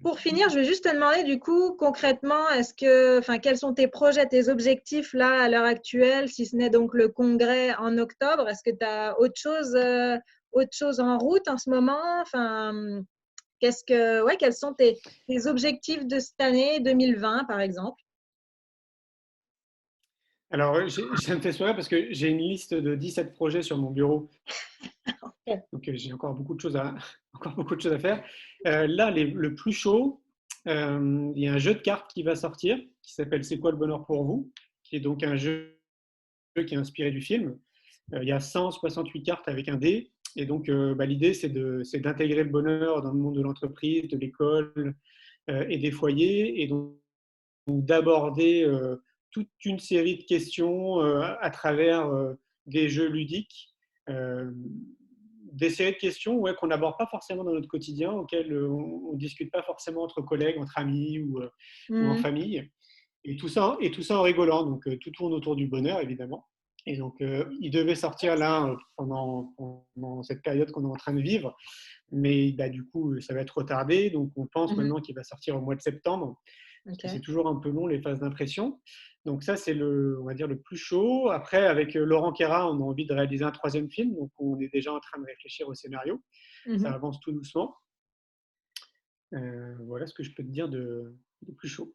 pour finir, je vais juste te demander du coup concrètement, quels sont tes projets, tes objectifs là à l'heure actuelle, si ce n'est donc le congrès en octobre. Est-ce que tu as autre chose en route en ce moment? Enfin, quels sont tes objectifs de cette année 2020 par exemple? Alors, ça me fait sourire parce que j'ai une liste de 17 projets sur mon bureau. Donc, j'ai encore beaucoup de choses encore beaucoup de choses à faire. Là, le plus chaud, il y a un jeu de cartes qui va sortir qui s'appelle C'est quoi le bonheur pour vous? Qui est donc un jeu qui est inspiré du film. Il y a 168 cartes avec un dé. Et donc, l'idée, c'est d'intégrer le bonheur dans le monde de l'entreprise, de l'école et des foyers. Et donc, d'aborder toute une série de questions à travers des jeux ludiques. Euh, des séries de questions ouais, qu'on n'aborde pas forcément dans notre quotidien, auxquelles on ne discute pas forcément entre collègues, entre amis ou en Hmm. famille. Et tout ça en rigolant. Donc, tout tourne autour du bonheur, évidemment. Et donc, il devait sortir là pendant cette période qu'on est en train de vivre. Mais du coup, ça va être retardé. Donc, on pense Mhm. maintenant qu'il va sortir au mois de septembre. Parce que c'est Ok. toujours un peu long, les phases d'impression. Donc, ça, c'est on va dire, le plus chaud. Après, avec Laurent Quéra, on a envie de réaliser un troisième film. Donc, on est déjà en train de réfléchir au scénario. Ça Mhm. avance tout doucement. Voilà ce que je peux te dire de plus chaud.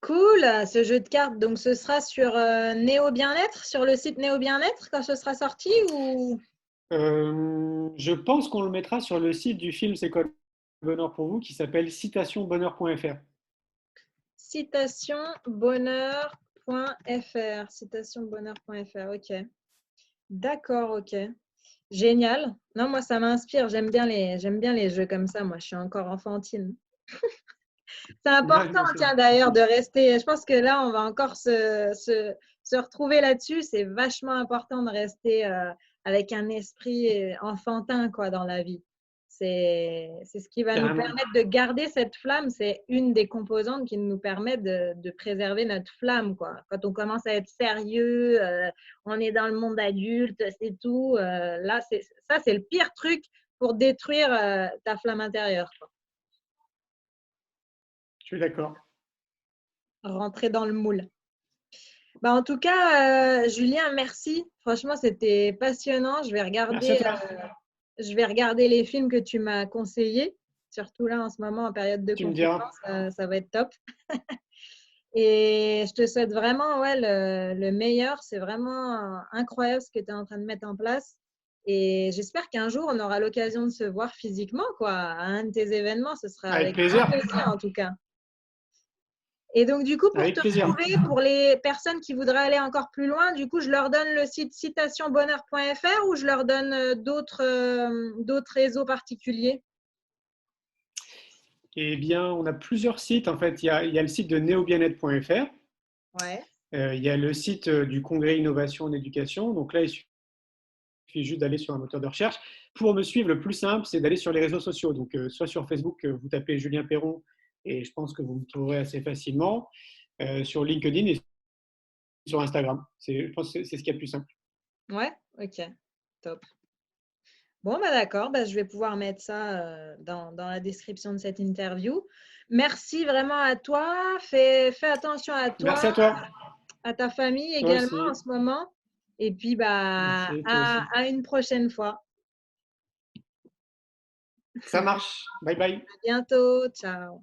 Cool, ce jeu de cartes, donc ce sera sur Néo Bien-être, sur le site Néo Bien-être quand ce sera sorti ou Je pense qu'on le mettra sur le site du film C'est quoi le bonheur pour vous qui s'appelle citationbonheur.fr. citationbonheur.fr, citationbonheur.fr, ok. D'accord, ok. Génial. Non, moi ça m'inspire, j'aime bien les jeux comme ça, moi je suis encore enfantine. C'est Ouais, important, moi aussi. tiens, d'ailleurs, de rester. Je pense que là, on va encore se retrouver là-dessus. C'est vachement important de rester avec un esprit enfantin, quoi, dans la vie. C'est ce qui va nous Carrément. permettre de garder cette flamme. C'est une des composantes qui nous permet de préserver notre flamme, quoi. Quand on commence à être sérieux, on est dans le monde adulte, c'est tout. Là, ça, c'est le pire truc pour détruire ta flamme intérieure, quoi. Je suis d'accord. Rentrer dans le moule. Bah, en tout cas, Julien, merci. Franchement, c'était passionnant. Merci à toi. Je vais regarder les films que tu m'as conseillés. Surtout là, en ce moment, en période de Tu me confinement, diras. ça va être top. Et je te souhaite vraiment ouais, le meilleur. C'est vraiment incroyable ce que tu es en train de mettre en place. Et j'espère qu'un jour, on aura l'occasion de se voir physiquement, quoi, à un de tes événements. Ce sera Avec avec grand plaisir. plaisir, en tout cas. Et donc, du coup, pour Avec te plaisir. retrouver, pour les personnes qui voudraient aller encore plus loin, du coup, je leur donne le site citationbonheur.fr ou je leur donne d'autres réseaux particuliers? Eh bien, on a plusieurs sites. En fait, il y a le site de neobienêtre.fr. Ouais. Il y a le site du Congrès Innovation en Éducation. Donc là, il suffit juste d'aller sur un moteur de recherche. Pour me suivre, le plus simple, c'est d'aller sur les réseaux sociaux. Donc, soit sur Facebook, vous tapez Julien Perron et je pense que vous me trouverez assez facilement. Sur LinkedIn et sur Instagram. Je pense que c'est ce qu'il y a de plus simple. Ouais, ok, top. Bon, bah d'accord, bah, je vais pouvoir mettre ça dans la description de cette interview. Merci vraiment à toi. Fais attention à Merci toi, à toi. à ta famille Toi également en aussi. ce moment. Et puis, bah, Merci, toi aussi. à une prochaine fois. Ça marche. Bye bye. À bientôt. Ciao.